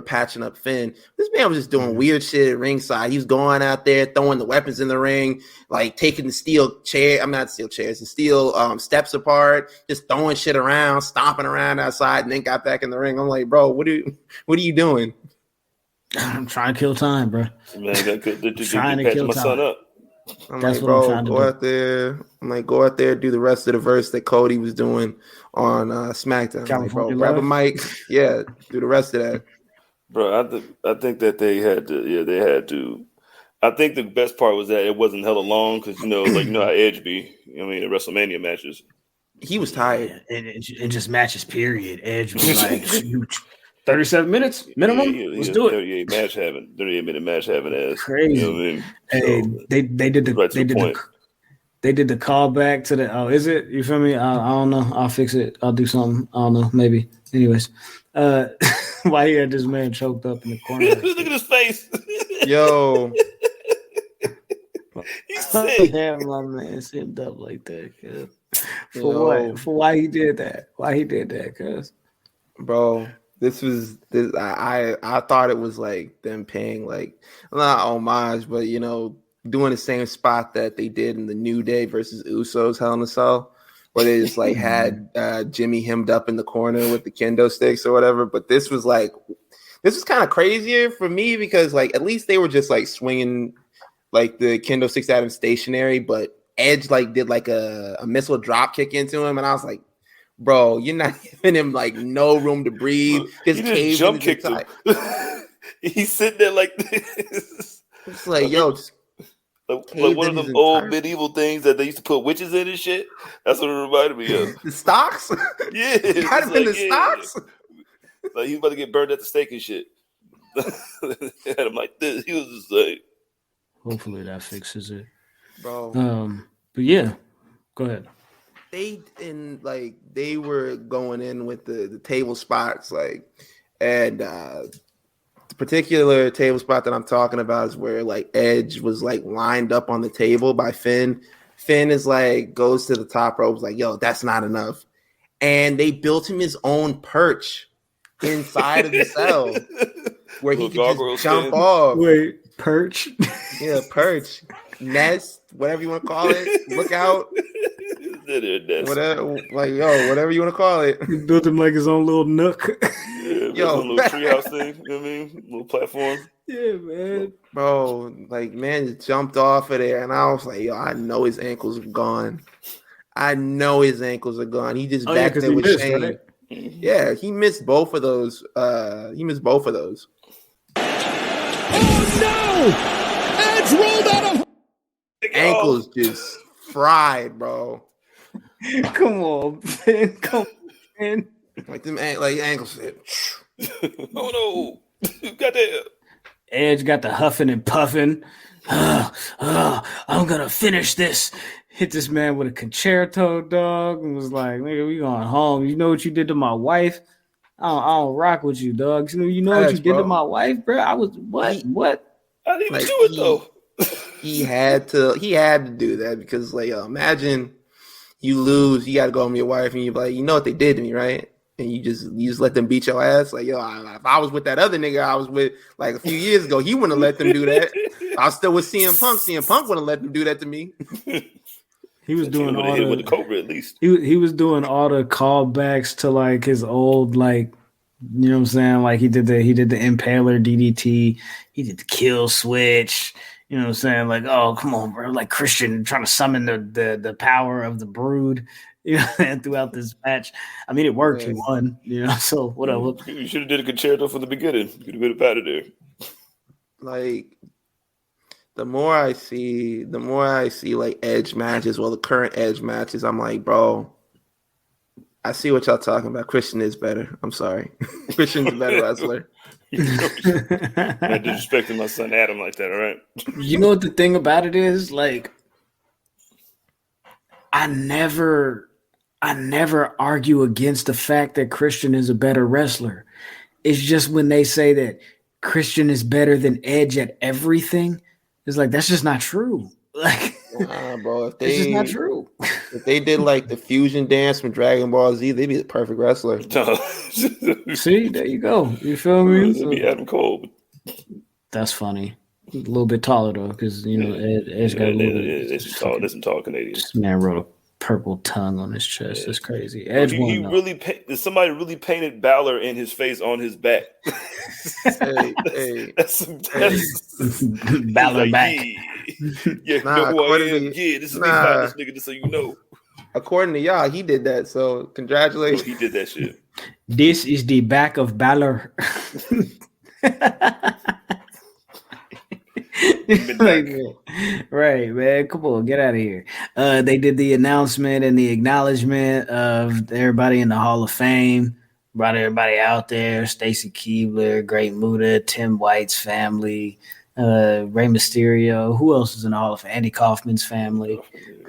patching up Finn. This man was just doing weird shit at ringside. He was going out there, throwing the weapons in the ring, like taking the steel steps apart, just throwing shit around, stomping around outside, and then got back in the ring. I'm like, bro, what are you doing? I'm trying to kill time, bro. Man, trying to kill my son up. I'm like, bro, go out there. I'm like, go out there, do the rest of the verse that Cody was doing on SmackDown. Like, bro, grab a mic, do the rest of that. Bro, I think that they had to. I think the best part was that it wasn't hella long because how Edge be. I mean, the WrestleMania matches. He was tired. And just matches. Period. Edge was like 37 minutes minimum. Let's do it. 38-minute match having ass. Crazy. You know what I mean? Hey, they did the callback to the. Oh, is it? You feel me? I don't know. I'll fix it. I'll do something. I don't know. Maybe. Anyways, why he had this man choked up in the corner? Look at his face. Yo. He's sick. Damn, my man sitting up like that. Cause. For what? For why he did that? Why he did that? Cause, bro. I thought it was like them paying like not homage, but doing the same spot that they did in the New Day versus Usos Hell in a Cell, where they just like had Jimmy hemmed up in the corner with the kendo sticks or whatever. But this was kind of crazier for me because like at least they were just like swinging like the kendo sticks at him stationary, but Edge like did like a missile drop kick into him, and I was like, bro, you're not giving him like no room to breathe. His cave jump kicked him. He's sitting there like this. It's like, yo, like one of them old medieval things that they used to put witches in and shit. That's what it reminded me of. The stocks? Yeah, it might have been the stocks. Like he was about to get burned at the stake and shit. Had him like this. He was just like. Hopefully that fixes it, bro. But yeah, go ahead. They were going in with the table spots, and the particular table spot that I'm talking about is where like Edge was like lined up on the table by Finn. Finn is like goes to the top rope, like, yo, that's not enough, and they built him his own perch inside of the cell where he could just jump off. Wait, perch? Yeah, perch, nest, whatever you want to call it. Lookout. Whatever you want to call it. He built him like his own little nook. Yeah, a little treehouse thing. You know what I mean? Little platform. Yeah, man. Bro, like, man just jumped off of there, and I was like, yo, I know his ankles are gone. He just back there with Shane. Right? Yeah, he missed both of those. Oh no! Edge rolled out of ankles just fried, bro. Come on, man. Come on, man. Like them, like Angle said. Oh no, goddamn. Edge got the huffing and puffing. I'm gonna finish this. Hit this man with a concerto, dog, and was like, "Nigga, we going home. You know what you did to my wife? I don't rock with you, dog. You know what you did to my wife, bro? I was what? I didn't even Like, do it though. He had to do that because, like, imagine you lose, you got to go home with your wife, and you're like, you know what they did to me, right? And you just let them beat your ass. Like, yo, if I was with that other nigga I was with like a few years ago, he wouldn't have let them do that. I was still with CM Punk. CM Punk wouldn't let them do that to me. He was doing all the, with the Cobra at least. He was doing all the callbacks to like his old, like, you know what I'm saying? Like he did the Impaler DDT, he did the kill switch. You know what I'm saying? Like, oh, come on, bro. Like Christian trying to summon the power of the Brood, you know, and throughout this match. I mean, it worked. He won, you know, so whatever. You should have did a concerto from the beginning. You could have been out of there. Like, the more I see like Edge matches, well, the current Edge matches, I'm like, bro, I see what y'all talking about. Christian is better. I'm sorry. Christian's a better wrestler. Not disrespecting my son Adam like that, all right? You know what the thing about it is? Like, I never argue against the fact that Christian is a better wrestler. It's just when they say that Christian is better than Edge at everything, it's like, that's just not true. Like, nah, bro, if it's just not true. If they did like the fusion dance from Dragon Ball Z, they'd be the perfect wrestler. See, there you go. You feel me? It'd be Adam Cole. That's funny. A little bit taller though, because you know Edge got a little bit. There's some tall Canadians. This man wrote a purple tongue on his chest. That's crazy. Edge he really somebody really painted Balor in his face on his back. hey. That's Balor like, back. Yeah, Nah, this is me fighting this nigga, just so you know. According to y'all, he did that. So congratulations. He did that shit. This is the back of Balor. Like, right, man. Come on, get out of here. They did the announcement and the acknowledgement of everybody in the Hall of Fame. Brought everybody out there. Stacy Keibler, Great Muta, Tim White's family, Rey Mysterio. Who else is in the Hall of Fame? Andy Kaufman's family.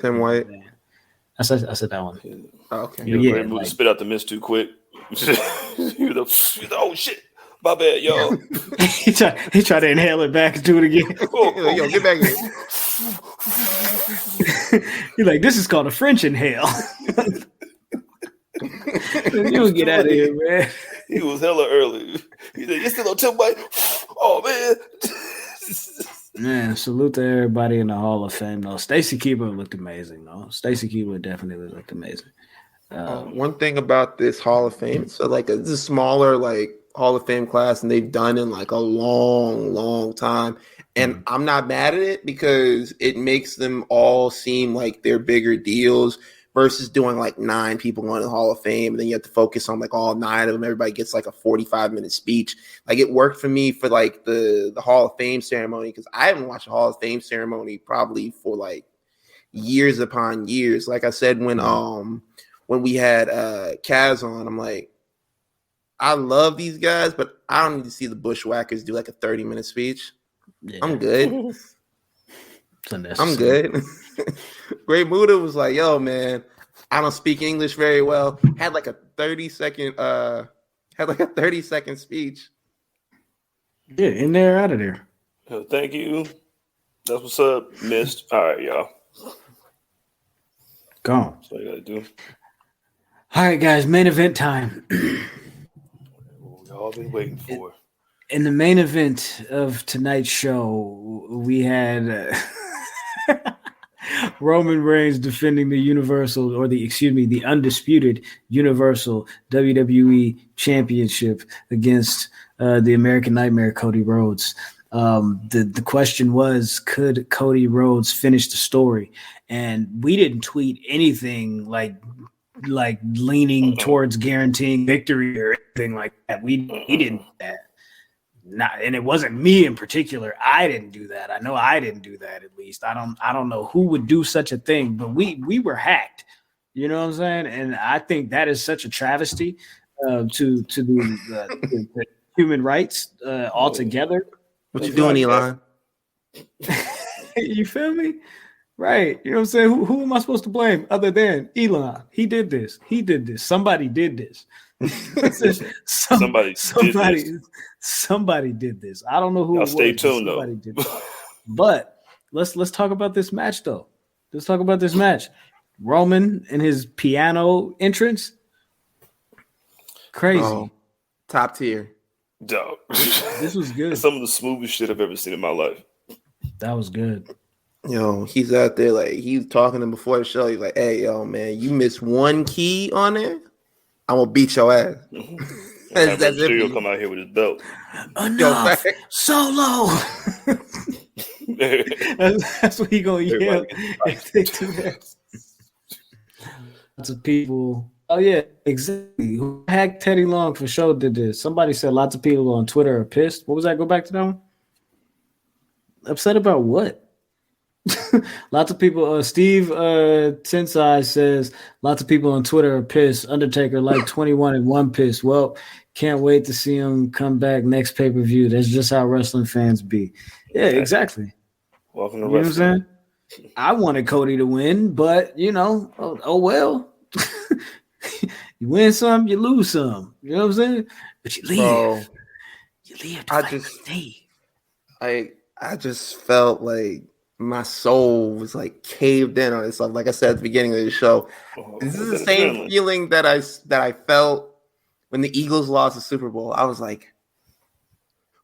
Tim White. I said that one. Oh, okay. Great Muta spit out the mist too quick. Oh shit. My bad, yo. he tried to inhale it back and do it again. Yo, get back here. He's like, this is called a French inhale. You don't get out of here, man. He was hella early. He said, "You still on Tim White?" Oh man. Man, salute to everybody in the Hall of Fame, though. Stacy Keibler looked amazing, though. Stacy Keibler definitely looked amazing. One thing about this Hall of Fame, so like it's a smaller like Hall of Fame class, and they've done in like a long time. And I'm not mad at it because it makes them all seem like they're bigger deals versus doing like 9 people going to the Hall of Fame. And then you have to focus on like all 9 of them. Everybody gets like a 45-minute speech. Like it worked for me for like the Hall of Fame ceremony because I haven't watched a Hall of Fame ceremony probably for like years upon years. Like I said, when we had Kaz on, I'm like, I love these guys, but I don't need to see the Bushwhackers do like a 30-minute speech. Yeah. I'm good. I'm good. Great Muta was like, yo, man, I don't speak English very well. Had like a 30-second speech. Yeah, in there, out of there. Thank you. That's what's up. Missed. All right, y'all. Gone. That's all you gotta do. All right, guys, main event time. All been waiting for. In the main event of tonight's show, we had Roman Reigns defending the the undisputed Universal WWE Championship against the American Nightmare, Cody Rhodes. The question was, could Cody Rhodes finish the story? And we didn't tweet anything like leaning towards guaranteeing victory or anything like that. He didn't do that. And it wasn't me in particular. I didn't do that. I know I didn't do that. At least I don't know who would do such a thing. But we were hacked. You know what I'm saying? And I think that is such a travesty to the human rights altogether. What you doing, Elon? You feel me? Right. You know what I'm saying? Who am I supposed to blame other than Elon? He did this. Somebody did this. Somebody did this. I don't know who. Y'all it was, stay tuned though. Did this. But let's talk about this match though. Let's talk about this match. Roman and his piano entrance. Crazy. Oh, top tier. Dog. This was good. Some of the smoothest shit I've ever seen in my life. That was good. Yo, he's out there like he's talking to him before the show. He's like, "Hey, yo, man, you missed one key on there, I'm gonna beat your ass." That's He'll come out here with his belt. Enough, Solo. that's what he gonna yell if they do that. Lots of people. Oh yeah, exactly. Who hacked Teddy Long for sure did this? Somebody said lots of people on Twitter are pissed. What was that? Go back to that one. Upset about what? Lots of people. Steve Tensai says lots of people on Twitter are pissed. Undertaker like 21-1 pissed. Well, can't wait to see him come back next pay-per-view. That's just how wrestling fans be. Yeah, exactly. Welcome to wrestling. You know what I'm saying? I wanted Cody to win, but oh well. You win some, you lose some. You know what I'm saying? But you leave. Bro, you leave. I just felt like my soul was like caved in on itself. Like I said at the beginning of the show, this is the same feeling that I felt when the Eagles lost the Super Bowl. I was like,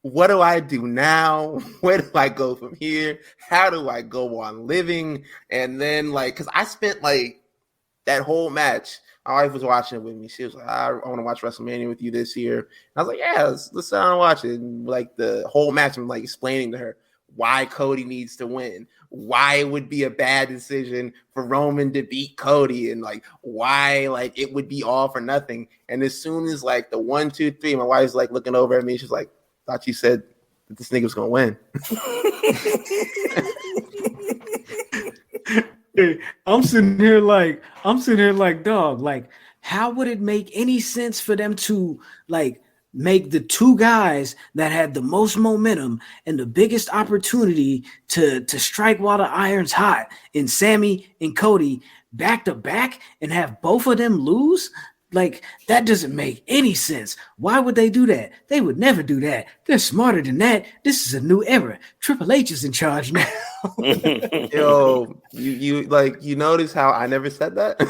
what do I do now? Where do I go from here? How do I go on living? And then because I spent that whole match, my wife was watching it with me. She was like, I want to watch WrestleMania with you this year. And I was like, yeah, let's sit down and watch it. And the whole match, I'm explaining to her why Cody needs to win, why it would be a bad decision for Roman to beat Cody, and why it would be all for nothing. And as soon as the 1, 2, 3, my wife's looking over at me. She's like, thought you said that this nigga was gonna win. I'm sitting here like, dog, how would it make any sense for them to make the two guys that had the most momentum and the biggest opportunity to strike while the iron's hot in Sammy and Cody back to back and have both of them lose? That doesn't make any sense. Why would they do that? They would never do that. They're smarter than that. This is a new era. Triple H is in charge now. Yo, you notice how I never said that?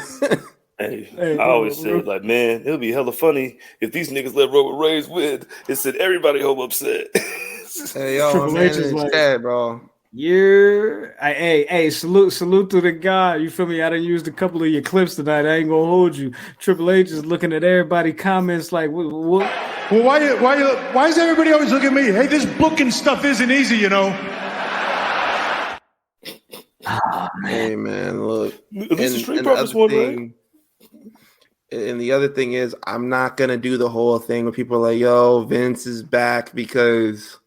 Hey, I always said, man, it'll be hella funny if these niggas let Roman Reigns win. It said everybody home upset. Hey, yo, Triple H is sad, bro. Hey, salute to the guy. You feel me? I done used a couple of your clips tonight. I ain't gonna hold you. Triple H is looking at everybody comments like, what? Well, why is everybody always looking at me? Hey, this booking stuff isn't easy, Oh, man. Hey, man, look. This is Street Profits one, right? And the other thing is, I'm not gonna do the whole thing where people are like, yo, Vince is back, because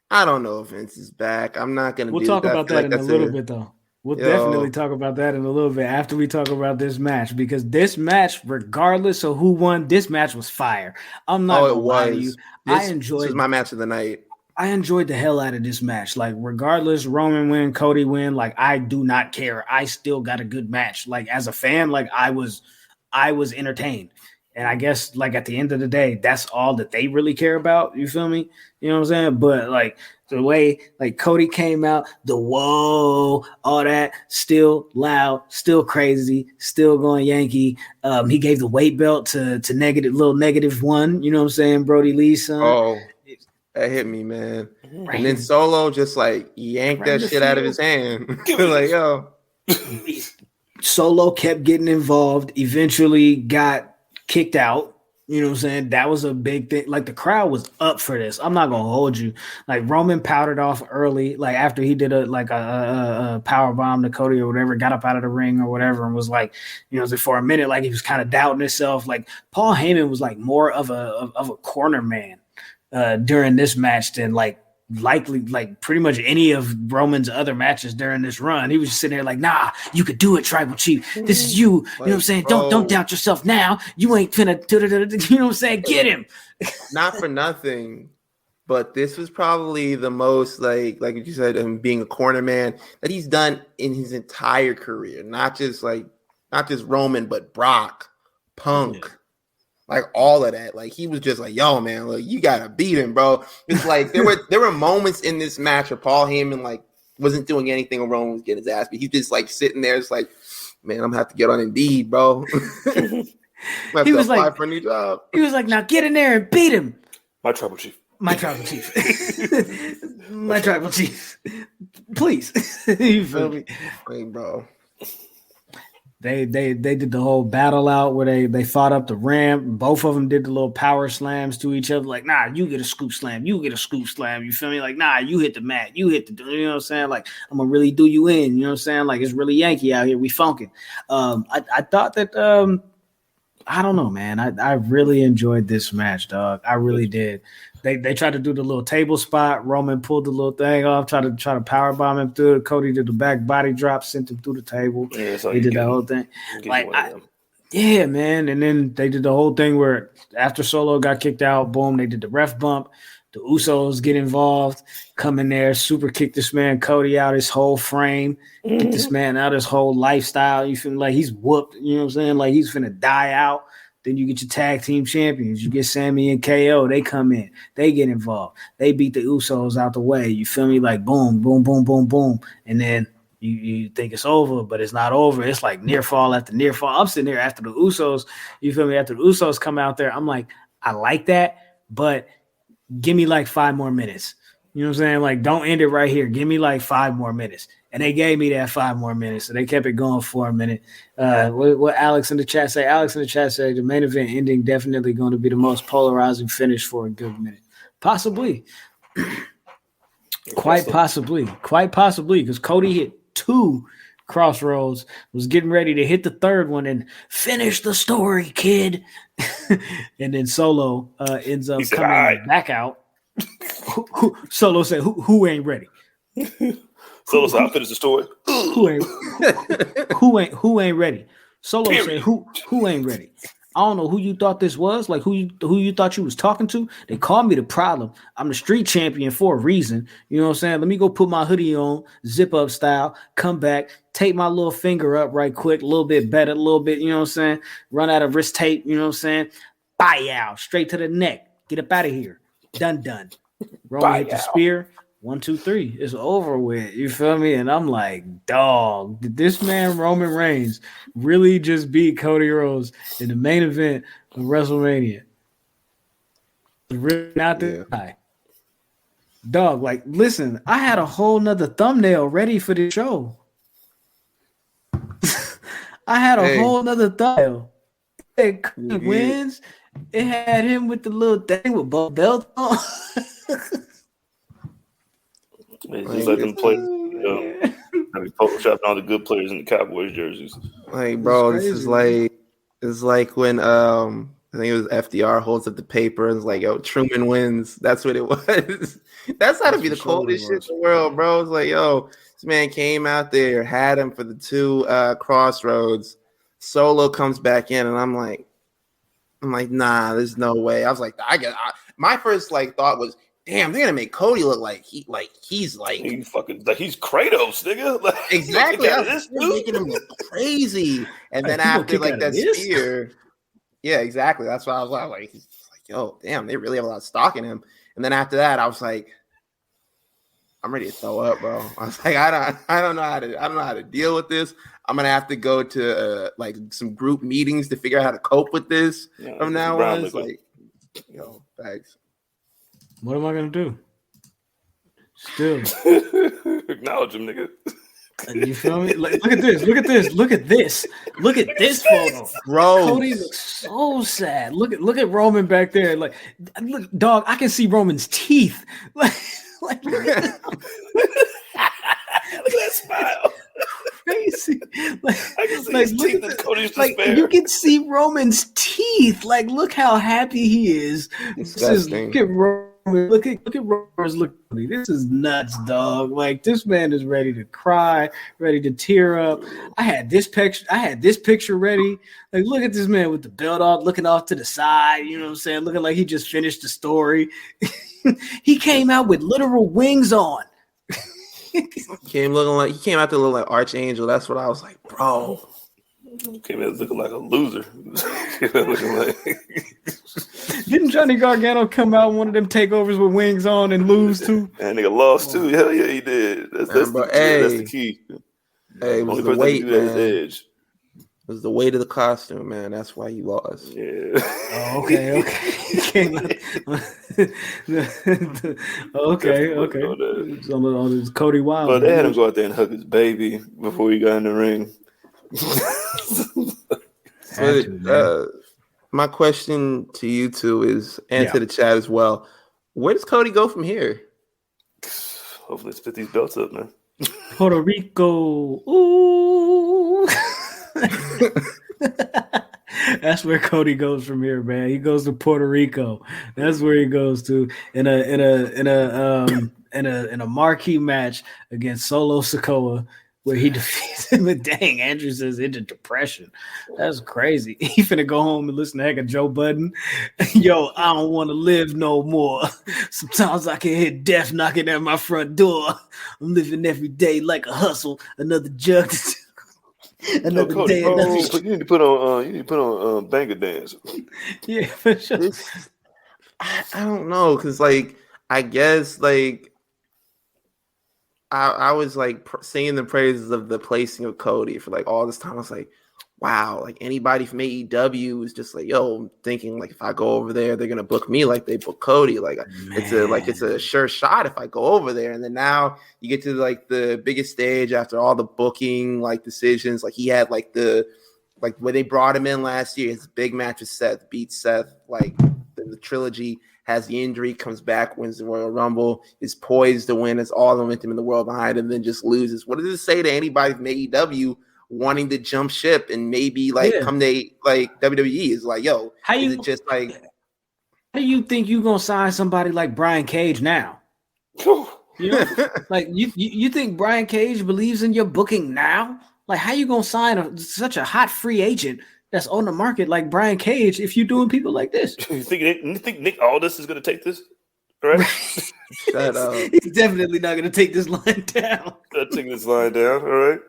I don't know if Vince is back. I'm not going to We'll talk about that in a little bit, though. We'll definitely talk about that in a little bit after we talk about this match, because this match, regardless of who won, this match was fire. I'm not going to lie to you. This was my match of the night. I enjoyed the hell out of this match. Regardless, Roman win, Cody win, I do not care. I still got a good match. As a fan, I was entertained. And I guess, at the end of the day, that's all that they really care about. You feel me? You know what I'm saying? But, the way, Cody came out, the whoa, all that, still loud, still crazy, still going Yankee. He gave the weight belt to -1. You know what I'm saying? Brody Lee's son. Oh, that hit me, man. Right. And then Solo just, yanked that shit out of his hand. Yo. Solo kept getting involved, eventually got kicked out. You know what I'm saying? That was a big thing. The crowd was up for this. I'm not gonna hold you. Roman powdered off early, after he did a power bomb to Cody or whatever, got up out of the ring or whatever, and was for a minute, he was kind of doubting himself. Paul Heyman was more of a corner man during this match than likely like pretty much any of Roman's other matches during this run. He was just sitting there like, nah, you could do it, Tribal Chief. This is you. You know what I'm saying? Don't doubt yourself now. You ain't finna, you know what I'm saying? Get him. Not for nothing, but this was probably the most like you said, him being a corner man that he's done in his entire career. Not just Roman, but Brock, Punk. Like all of that, like he was just like, "Yo, man, look, you gotta beat him, bro." It's like there were moments in this match where Paul Heyman like wasn't doing anything when Roman was getting his ass beat. He's just like sitting there, it's like, "Man, I'm gonna have to get on Indeed, bro." He was like, for a new job. He was like, "Now get in there and beat him." My Tribal Chief. My Tribal Chief. My Tribal Chief. Please, you feel me, hey, bro? They did the whole battle out where they fought up the ramp. Both of them did the little power slams to each other. Like, nah, you get a scoop slam. You get a scoop slam. You feel me? Like, nah, you hit the mat. You hit the, you know what I'm saying? Like, I'm going to really do you in. You know what I'm saying? Like, it's really Yankee out here. We funkin'. I thought that, I don't know, man. I really enjoyed this match, dog. I really did. They tried to do the little table spot. Roman pulled the little thing off, try to power bomb him through it. Cody did the back body drop, sent him through the table. Yeah, he did the whole thing. Like, yeah, man. And then they did the whole thing where after Solo got kicked out, boom, they did the ref bump. The Usos get involved, come in there, super kick this man Cody out his whole frame, get this man out his whole lifestyle. You feel like he's whooped, you know what I'm saying? Like he's finna die out. Then you get your tag team champions. You get Sammy and KO. They come in. They get involved. They beat the Usos out the way. You feel me? Like boom, boom, boom, boom, boom. And then you think it's over, but it's not over. It's like near fall after near fall. I'm sitting there after the Usos. You feel me? After the Usos come out there, I'm like, I like that, but give me like 5 more minutes. You know what I'm saying? Like, don't end it right here. Give me like 5 more minutes. And they gave me that 5 more minutes. So they kept it going for a minute. What Alex in the chat say? Alex in the chat say the main event ending definitely going to be the most polarizing finish for a good minute. Possibly. Quite possibly. Because Cody hit 2 crossroads, was getting ready to hit the 3rd one and finish the story, kid. And then Solo ends up coming back out. Solo said, who ain't ready? Solo said, I'll finish the story. Who ain't ready? Solo said, who ain't ready? I don't know who you thought this was, like who you thought you was talking to. They called me the problem. I'm the street champion for a reason. You know what I'm saying? Let me go put my hoodie on, zip up style, come back, take my little finger up right quick, a little bit better, a little bit, you know what I'm saying? Run out of wrist tape, you know what I'm saying? Bow, straight to the neck. Get up out of here. Done. Roman hit the spear. 1, 2, 3. It's over with. You feel me? And I'm like, dog, did this man Roman Reigns really just beat Cody Rhodes in the main event of WrestleMania? Really not this guy. Dog, like, listen, I had a whole nother thumbnail ready for the show. I had a whole nother thumbnail. It wins. It had him with the little thing with both belts on. It's just like them players, photoshopping all the good players in the Cowboys jerseys. Like, bro, this is like when I think it was FDR holds up the paper and it's like, yo, Truman wins. That's what it was. That's how to be the coldest shit in the world, bro. It's like, yo, this man came out there, had him for the 2 crossroads. Solo comes back in, and I'm like, nah, there's no way. I was like, my first like thought was, damn, they're gonna make Cody look like he's he's fucking like he's Kratos, nigga. Like, exactly. This making him look crazy. And then after like that spear, yeah, exactly. That's why I was like, yo, damn, they really have a lot of stock in him. And then after that, I was like, I'm ready to throw up, bro. I was like, I don't know how to deal with this. I'm gonna have to go to like some group meetings to figure out how to cope with this from now on. It's like, yo, thanks. What am I gonna do? Still acknowledge him, nigga. You feel me? Like, look at this photo. Bro, Cody looks so sad. Look at Roman back there. Like, look, dog, I can see Roman's teeth. Like look at that smile. Crazy. Like, I can see his teeth in Cody's despair. You can see Roman's teeth. Like, look how happy he is. Disgusting. Look at look at Roman's look. This is nuts, dog. Like this man is ready to cry, ready to tear up. I had this picture ready. Like, look at this man with the belt off, looking off to the side. You know what I'm saying? Looking like he just finished the story. He came out with literal wings on. He came out to look like Archangel. That's what I was like, bro. Came out looking like a loser. Didn't Johnny Gargano come out in one of them takeovers with wings on and lose too? That nigga lost too. Hell yeah, he did. That's the key. Hey, it was Only the person weight, that can do that is man. Edge. It was the weight of the costume, man. That's why he lost. Yeah. Oh, okay. Okay. It's Cody Wild. But they had him go out there and hug his baby before he got in the ring. My question to you two is, and to the chat as well, where does Cody go from here? Hopefully, let's put these belts up, man. Puerto Rico. Ooh. That's where Cody goes from here, man. He goes to Puerto Rico. That's where he goes to in a marquee match against Solo Sikoa, where he defeats him. And dang, Andrew says into depression. That's crazy. He finna go home and listen to heck of Joe Budden. Yo, I don't want to live no more. Sometimes I can hear death knocking at my front door. I'm living every day like a hustle. Another jug. Another Cody, day. Another... you need to put on Banger Dance. Yeah, for sure. I don't know, because like I guess like I was like singing the praises of the placing of Cody for like all this time. I was like, wow, like anybody from AEW is just like, yo, I'm thinking like if I go over there, they're gonna book me like they book Cody. Like it's a sure shot if I go over there. And then now you get to like the biggest stage after all the booking like decisions. Like he had like when they brought him in last year, his big match with Seth, beat Seth, like the trilogy. Has the injury, comes back, wins the Royal Rumble, is poised to win, has all the momentum in the world behind him, then just loses. What does it say to anybody from AEW wanting to jump ship and maybe come to like WWE? Is like, yo, how do you think you're gonna sign somebody like Brian Cage now? You know, like you think Brian Cage believes in your booking now? Like, how you gonna sign such a hot free agent that's on the market like Brian Cage if you're doing people like this? You think Nick Aldis is going to take this? Right? Shut up. He's definitely not going to take this line down. Not taking this line down, all right?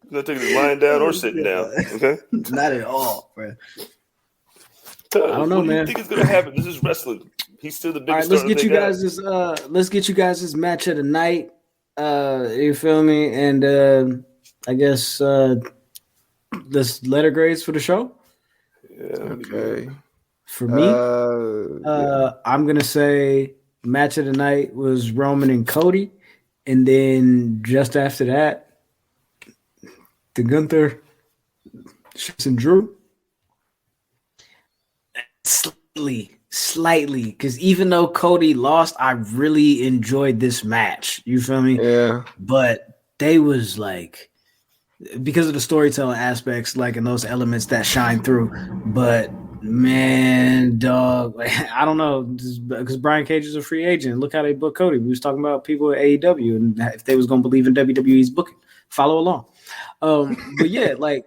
Not taking this line down or sitting down, okay? Not at all, bro. I don't know, man. What do you think is going to happen? This is wrestling. He's still the biggest. All right, let's get you guys this match of the night. You feel me? And I guess this letter grades for the show. Yeah. Okay. For me, I'm gonna say match of the night was Roman and Cody, and then just after that, the Gunther, Sheamus and Drew. Slightly, because even though Cody lost, I really enjoyed this match. You feel me? Yeah. But they was like, because of the storytelling aspects, like in those elements that shine through. But man, dog, like, I don't know, because Brian Cage is a free agent. Look how they booked Cody. We was talking about people at AEW and if they was gonna believe in WWE's booking. Follow along. But yeah, like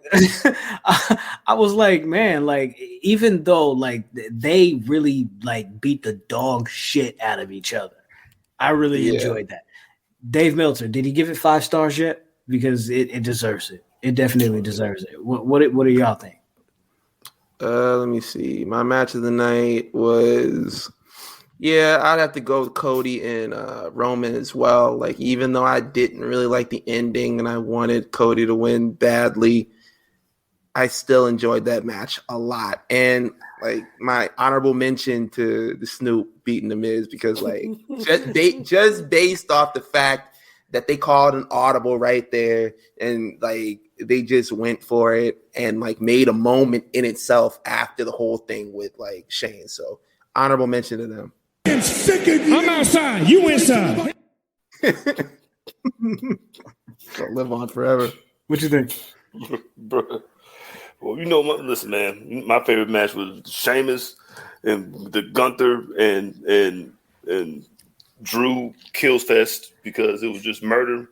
I was like, man, like even though like they really like beat the dog shit out of each other, I really enjoyed that. Dave Meltzer, did he give it 5 stars yet? Because it deserves it. It definitely deserves it. What do y'all think? Let me see. My match of the night was, I'd have to go with Cody and Roman as well. Like, even though I didn't really like the ending and I wanted Cody to win badly, I still enjoyed that match a lot. And like my honorable mention to the Snoop beating the Miz, because like just based off the fact that they called an audible right there and like they just went for it and like made a moment in itself after the whole thing with like Shane. So honorable mention to them. I'm sick of you. I'm outside. You inside. So live on forever. What you think? Bro. Well, listen, man. My favorite match was Sheamus and the Gunther and and Drew kills fest because it was just murder.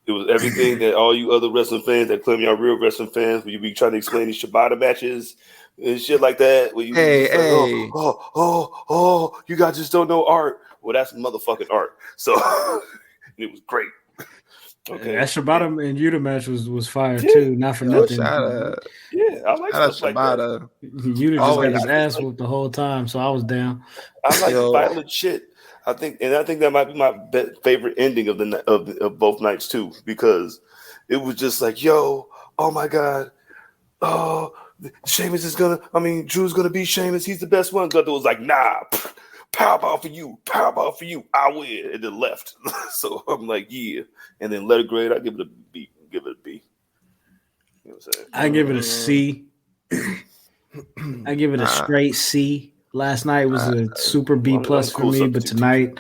It was everything that all you other wrestling fans that claim y'all real wrestling fans, when you be trying to explain these Shibata matches and shit like that. Where you you guys just don't know art. Well, that's motherfucking art. So it was great. Okay, that Shibata and Yuta match was fire too. Not for nothing. I like stuff like that. Yuta just got his ass whooped the whole time, so I was down. I like violent shit. I think that might be my favorite ending of both nights too, because it was just like, yo, oh my god, Sheamus is Drew's gonna beat Sheamus. He's the best one. Gunther was like, nah. Powerbomb for you, I win, and then left. So I'm like, yeah, and then letter grade, I give it a B. You know what I'm saying? I give it a C. I give it a straight C. Last night was a super B plus for me, but tonight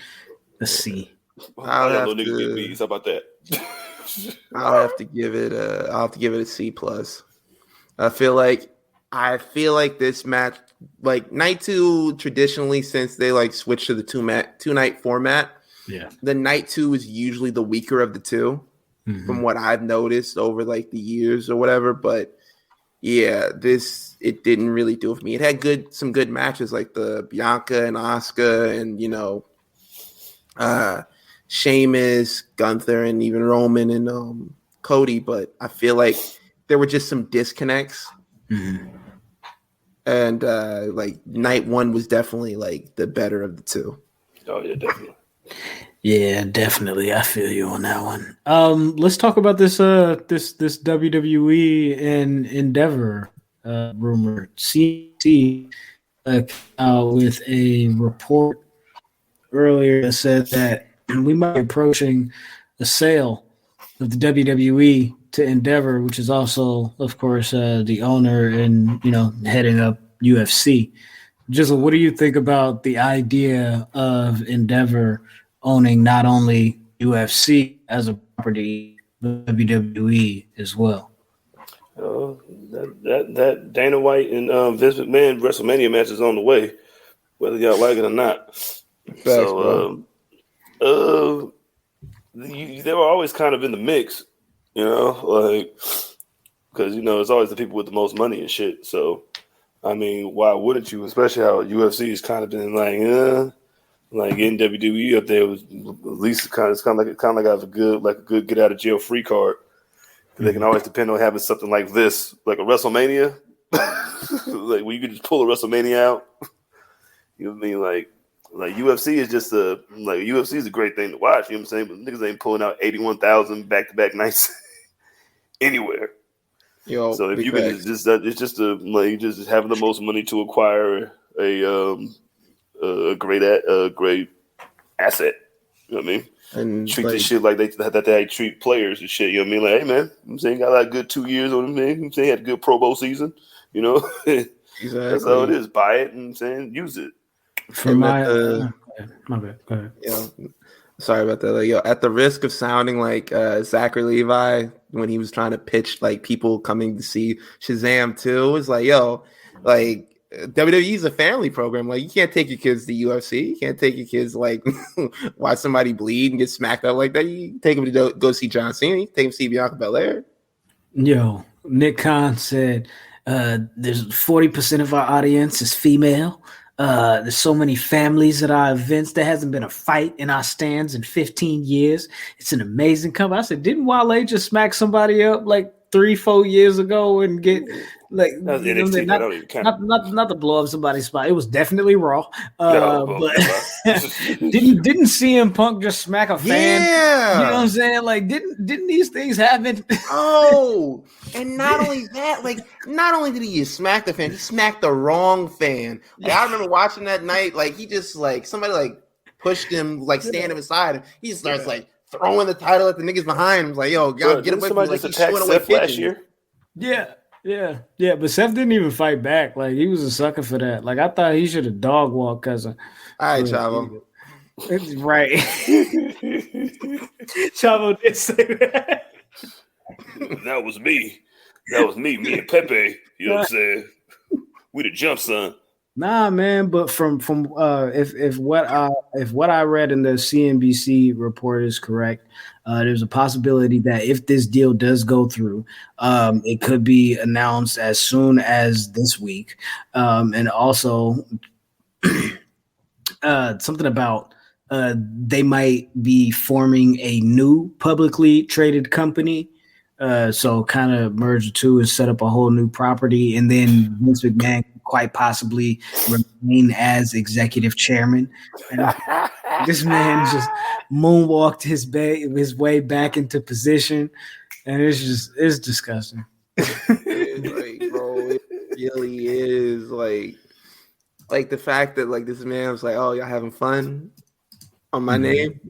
a C. I'll have to give B's. How about that? I'll have to give it a C plus. I feel like this match, like night 2, traditionally since they like switched to the two night format, the night 2 is usually the weaker of the two, from what I've noticed over like the years or whatever. But yeah, it didn't really do it for me. It had some good matches like the Bianca and Asuka and Sheamus, Gunther, and even Roman and Cody. But I feel like there were just some disconnects. And like night 1 was definitely like the better of the two. Oh yeah, definitely. Yeah, definitely. I feel you on that one. Let's talk about this WWE and Endeavor rumor. CT out with a report earlier that said that we might be approaching a sale of the WWE to Endeavor, which is also, of course, the owner and heading up UFC. Jizzle, what do you think about the idea of Endeavor owning not only UFC as a property, but WWE as well? That Dana White and Vince McMahon WrestleMania match is on the way, whether y'all like it or not. So they were always kind of in the mix. Because it's always the people with the most money and shit. So, I mean, why wouldn't you? Especially how UFC has kind of been like getting WWE up there was at least it's kind of like I have a good get out of jail free card. They can always depend on having something like this, like a WrestleMania, like where you can just pull a WrestleMania out. You know what I mean? Like UFC is just UFC is a great thing to watch. You know what I'm saying? But niggas ain't pulling out 81,000 back-to-back nights anywhere. So if you can it's just having the most money to acquire a great asset. You know what I mean? And treat this shit like they treat players and shit. You know what I mean? Like, hey man, I'm saying got like good 2 years on him, man. I'm saying had a good Pro Bowl season. Exactly. That's how it is. Buy it and saying use it. For my bad. Go ahead. Sorry about that. At the risk of sounding like Zachary Levi when he was trying to pitch like people coming to see Shazam 2, it's like, WWE is a family program. Like, you can't take your kids to UFC. You can't take your kids like watch somebody bleed and get smacked up like that. You take them to go see John Cena. You take them to see Bianca Belair. Yo, Nick Khan said there's 40% of our audience is female. There's so many families at our events. There hasn't been a fight in our stands in 15 years. It's an amazing cover. I said, didn't Wale just smack somebody up like 3-4 years ago and get like not to blow up somebody's spot? It was definitely Raw. But didn't CM Punk just smack a fan? Yeah. You know what I'm saying? Like, didn't these things happen? Oh, and not only that, like, not only did he just smack the fan, he smacked the wrong fan. Like, I remember watching that night, like, he just like somebody like pushed him, like standing beside him. He just starts like throwing the title at the niggas behind him. Like, yo, y'all get away from me. Like, he's showing away last year. Yeah. But Seth didn't even fight back. Like, he was a sucker for that. Like, I thought he should have dog walked cousin. All right, Chavo. It's right. Chavo did say that. That was me. Me and Pepe. You know what I'm saying? We the jump son. Nah, man, but from if what I read in the CNBC report is correct, there's a possibility that if this deal does go through, it could be announced as soon as this week, and also something about they might be forming a new publicly traded company. So kind of merge the two and set up a whole new property, and then Vince McMahon quite possibly remain as executive chairman. And this man just moonwalked his way back into position, and it's disgusting. Like, bro, it really is like the fact that like this man was like, "Oh, y'all having fun on my name?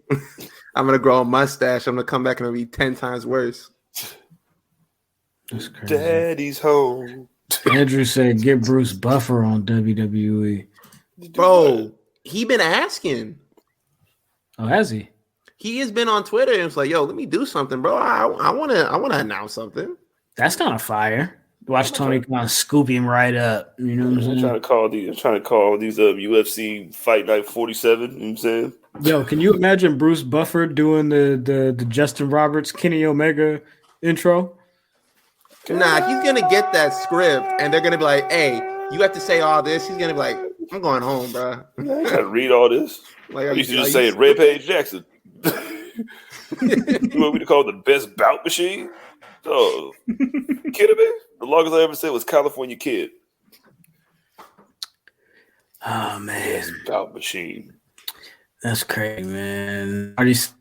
I'm gonna grow a mustache. I'm gonna come back and it'll be 10 times worse." That's crazy. Daddy's home. Andrew said, "Get Bruce Buffer on WWE." Bro, he been asking. Oh, has he? He has been on Twitter and it's like, "Yo, let me do something, bro. I wanna announce something." That's kind of fire. Watch Tony kind of scoop him right up. You know what I'm I'm saying? trying to call these UFC Fight Night 47. You know what I'm saying? Yo, can you imagine Bruce Buffer doing the Justin Roberts, Kenny Omega intro? Nah, he's gonna get that script and they're gonna be like, "Hey, you have to say all this." He's gonna be like, "I'm going home, bro." I gotta read all this. Like, I used to just say it, Rampage Jackson. You want me to call it the best bout machine? Oh, kidding me? The longest I ever said was California Kid. Oh man, Bout machine. that's crazy, man. Already says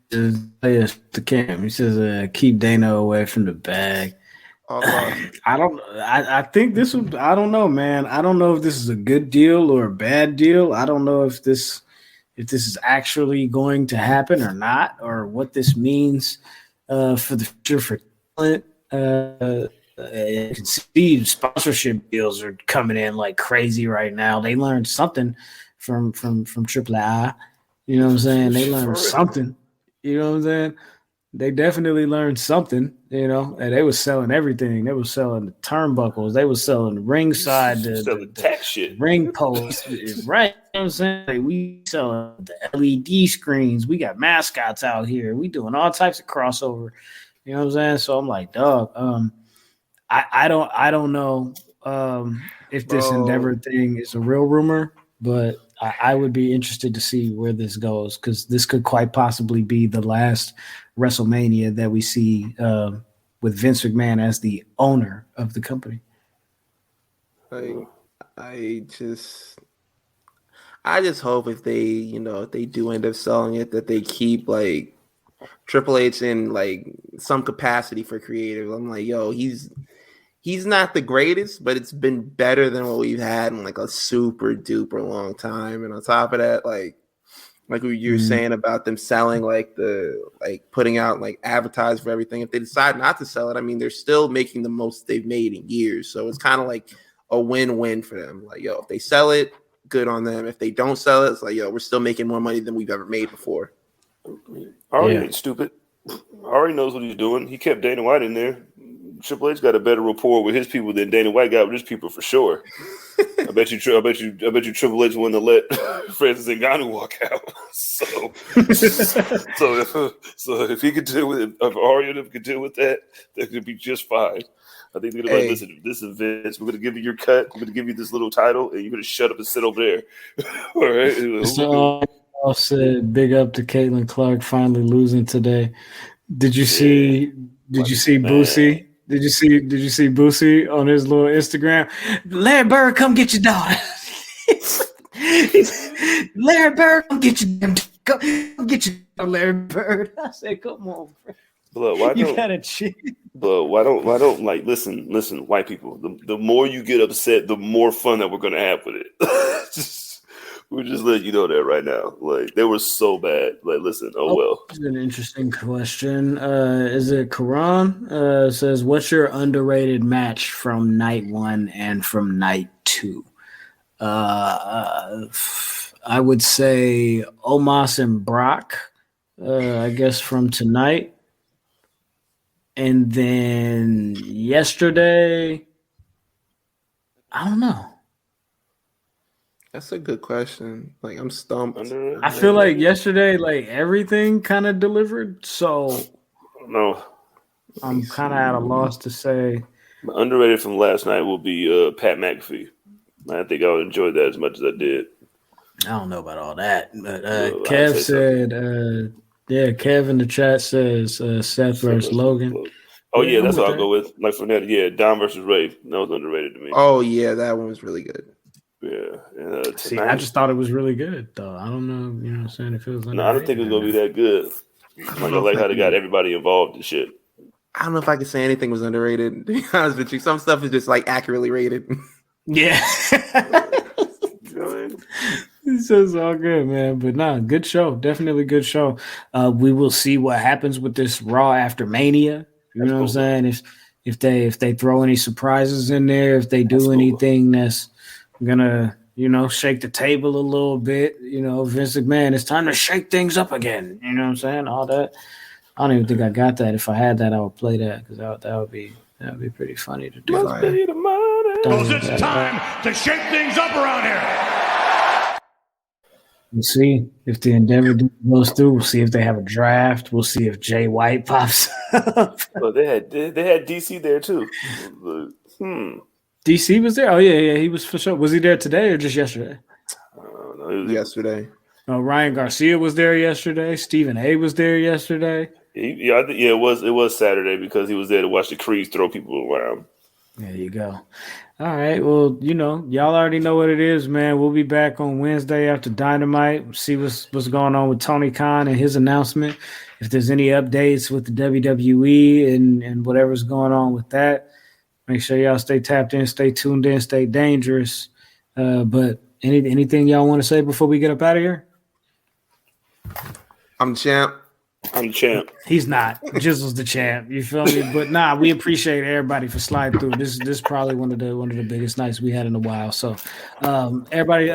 to Cam. He says, "Keep Dana away from the bag." I think this would. I don't know, man. I don't know if this is a good deal or a bad deal. I don't know if this is actually going to happen or not, or what this means for the future for talent. You can see sponsorship deals are coming in like crazy right now. They learned something from Triple I. You know what I'm saying? They learned something. You know what I'm saying? They definitely learned something, you know, and they were selling everything. They were selling the turnbuckles. They were selling the ringside, the tax shit, ring posts, right? You know what I'm saying? Like, we selling the LED screens. We got mascots out here. We doing all types of crossover. You know what I'm saying? So I'm like, dog, I don't know if this Endeavor thing is a real rumor, but I would be interested to see where this goes, because this could quite possibly be the last WrestleMania that we see with Vince McMahon as the owner of the company. I just hope if they do end up selling it, that they keep like Triple H in like some capacity for creative. I'm like, yo, he's not the greatest, but it's been better than what we've had in like a super duper long time. And on top of that, like what you were saying about them selling, like putting out like advertise for everything. If they decide not to sell it, I mean, they're still making the most they've made in years. So it's kind of like a win-win for them. Like, yo, if they sell it, good on them. If they don't sell it, it's like, yo, we're still making more money than we've ever made before. Ari ain't stupid. Ari knows what he's doing. He kept Dana White in there. Triple H got a better rapport with his people than Dana White got with his people for sure. I bet you Triple H wouldn't have let Francis Ngannou walk out. So if he could deal with it, if Ari could deal with that, that could be just fine. I think they're gonna like, listen, this is Vince. We're gonna give you your cut. We're gonna give you this little title, and you're gonna shut up and sit over there. All right. So I said, big up to Caitlin Clark finally losing today. Did you see Boosie? Did you see Boosie on his little Instagram? Larry Bird, come get your daughter. Larry Bird, come get your Larry Bird. I said, come on, bro. But why you gotta cheat. But why don't like listen, white people. The more you get upset, the more fun that we're gonna have with it. We're just letting you know that right now. Like, they were so bad. Like, listen, well. This is an interesting question. Is it Quran? Says, what's your underrated match from night 1 and from night 2? I would say Omos and Brock, I guess, from tonight. And then yesterday, I don't know. That's a good question. Like, I'm stumped. Underrated? I feel like yesterday, like everything kind of delivered. So No. I'm kind of at a loss to say. Underrated from last night will be Pat McAfee. I think I would enjoy that as much as I did. I don't know about all that, but Well, Kev said, Kev in the chat says Seth versus Logan. Oh, yeah, that's I'm what with I'll go with. Like for that, yeah, Dom versus Ray. That was underrated to me. Oh, yeah, that one was really good. Yeah. And, See, I just thought it was really good, though. I don't know, you know what I'm saying? If it was no, I don't think it was going to be that good. Like, I like how they got everybody involved and shit. I don't know if I could say anything was underrated. To be honest with you, some stuff is just like accurately rated. Yeah. It's just all good, man. But nah, good show. Definitely good show. We will see what happens with this Raw after Mania. You know what I'm saying? If they throw any surprises in there, if they do anything that's gonna, shake the table a little bit, Vince McMahon, it's time to shake things up again. You know what I'm saying? All that. I don't even think I got that. If I had that, I would play that because that would be pretty funny to do. Must be the money. Because it's time to shake things up around here. We'll see if the Endeavor goes through. We'll see if they have a draft. We'll see if Jay White pops up. Well, they had DC there too. DC was there? Oh, yeah, he was for sure. Was he there today or just yesterday? No, it was yesterday. Oh, Ryan Garcia was there yesterday. Stephen A was there yesterday. It was Saturday because he was there to watch the Creeds throw people around. There you go. All right. Well, y'all already know what it is, man. We'll be back on Wednesday after Dynamite. See what's going on with Tony Khan and his announcement. If there's any updates with the WWE and whatever's going on with that, make sure y'all stay tapped in, stay tuned in, stay dangerous. But anything y'all want to say before we get up out of here? I'm the champ. I'm the champ. He's not. Jizzle's the champ. You feel me? But nah, we appreciate everybody for sliding through. This is probably one of the biggest nights we had in a while. So, everybody,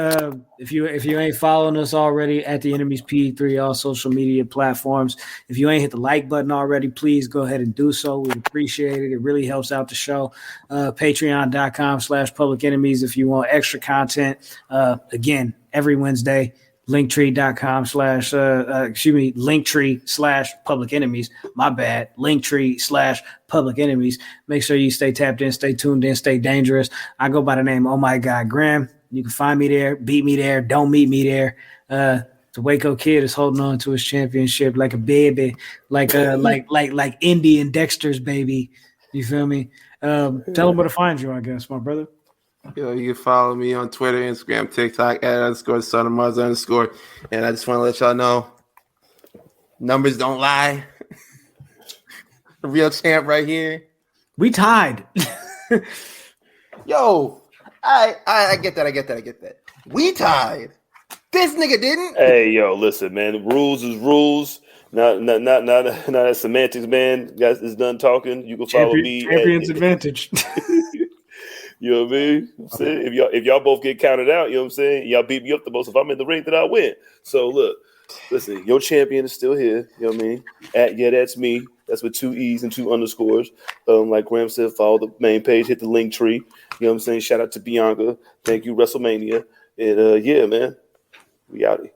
if you ain't following us already at the Enemies P3 all social media platforms, if you ain't hit the like button already, please go ahead and do so. We appreciate it. It really helps out the show. Patreon.com/Public Enemies if you want extra content. Again, every Wednesday. Linktree.com/Public Enemies. My bad. Linktree/Public Enemies. Make sure you stay tapped in, stay tuned in, stay dangerous. I go by the name Oh My God Graham. You can find me there, beat me there, don't meet me there. The Waco Kid is holding on to his championship like a baby, like Indy and Dexter's baby. You feel me? Tell them where to find you, I guess, my brother. Yo, you can follow me on Twitter, Instagram, TikTok @_son_. And I just want to let y'all know, numbers don't lie. The real champ right here. We tied. Yo, I get that. We tied. This nigga didn't. Hey, yo, listen, man. Rules is rules. Not as semantics, man. Guys is done talking. You can follow me. Champion's advantage. You know what I mean? If y'all both get counted out, you know what I'm saying? Y'all beat me up the most. If I'm in the ring, then I win. So look, listen, your champion is still here. You know what I mean? That's me. That's with 2 E's and 2 underscores. Like Graham said, follow the main page, hit the link tree. You know what I'm saying? Shout out to Bianca. Thank you, WrestleMania. And yeah, man. We out here.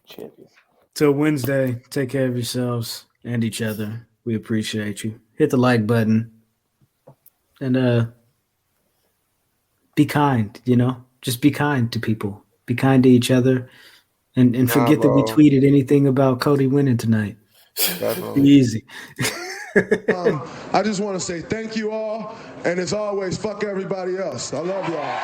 Champions. Till Wednesday, take care of yourselves and each other. We appreciate you. Hit the like button. And be kind, just be kind to people. Be kind to each other. And forget that we tweeted anything about Cody winning tonight. Be easy. I just want to say thank you all. And as always, fuck everybody else. I love y'all.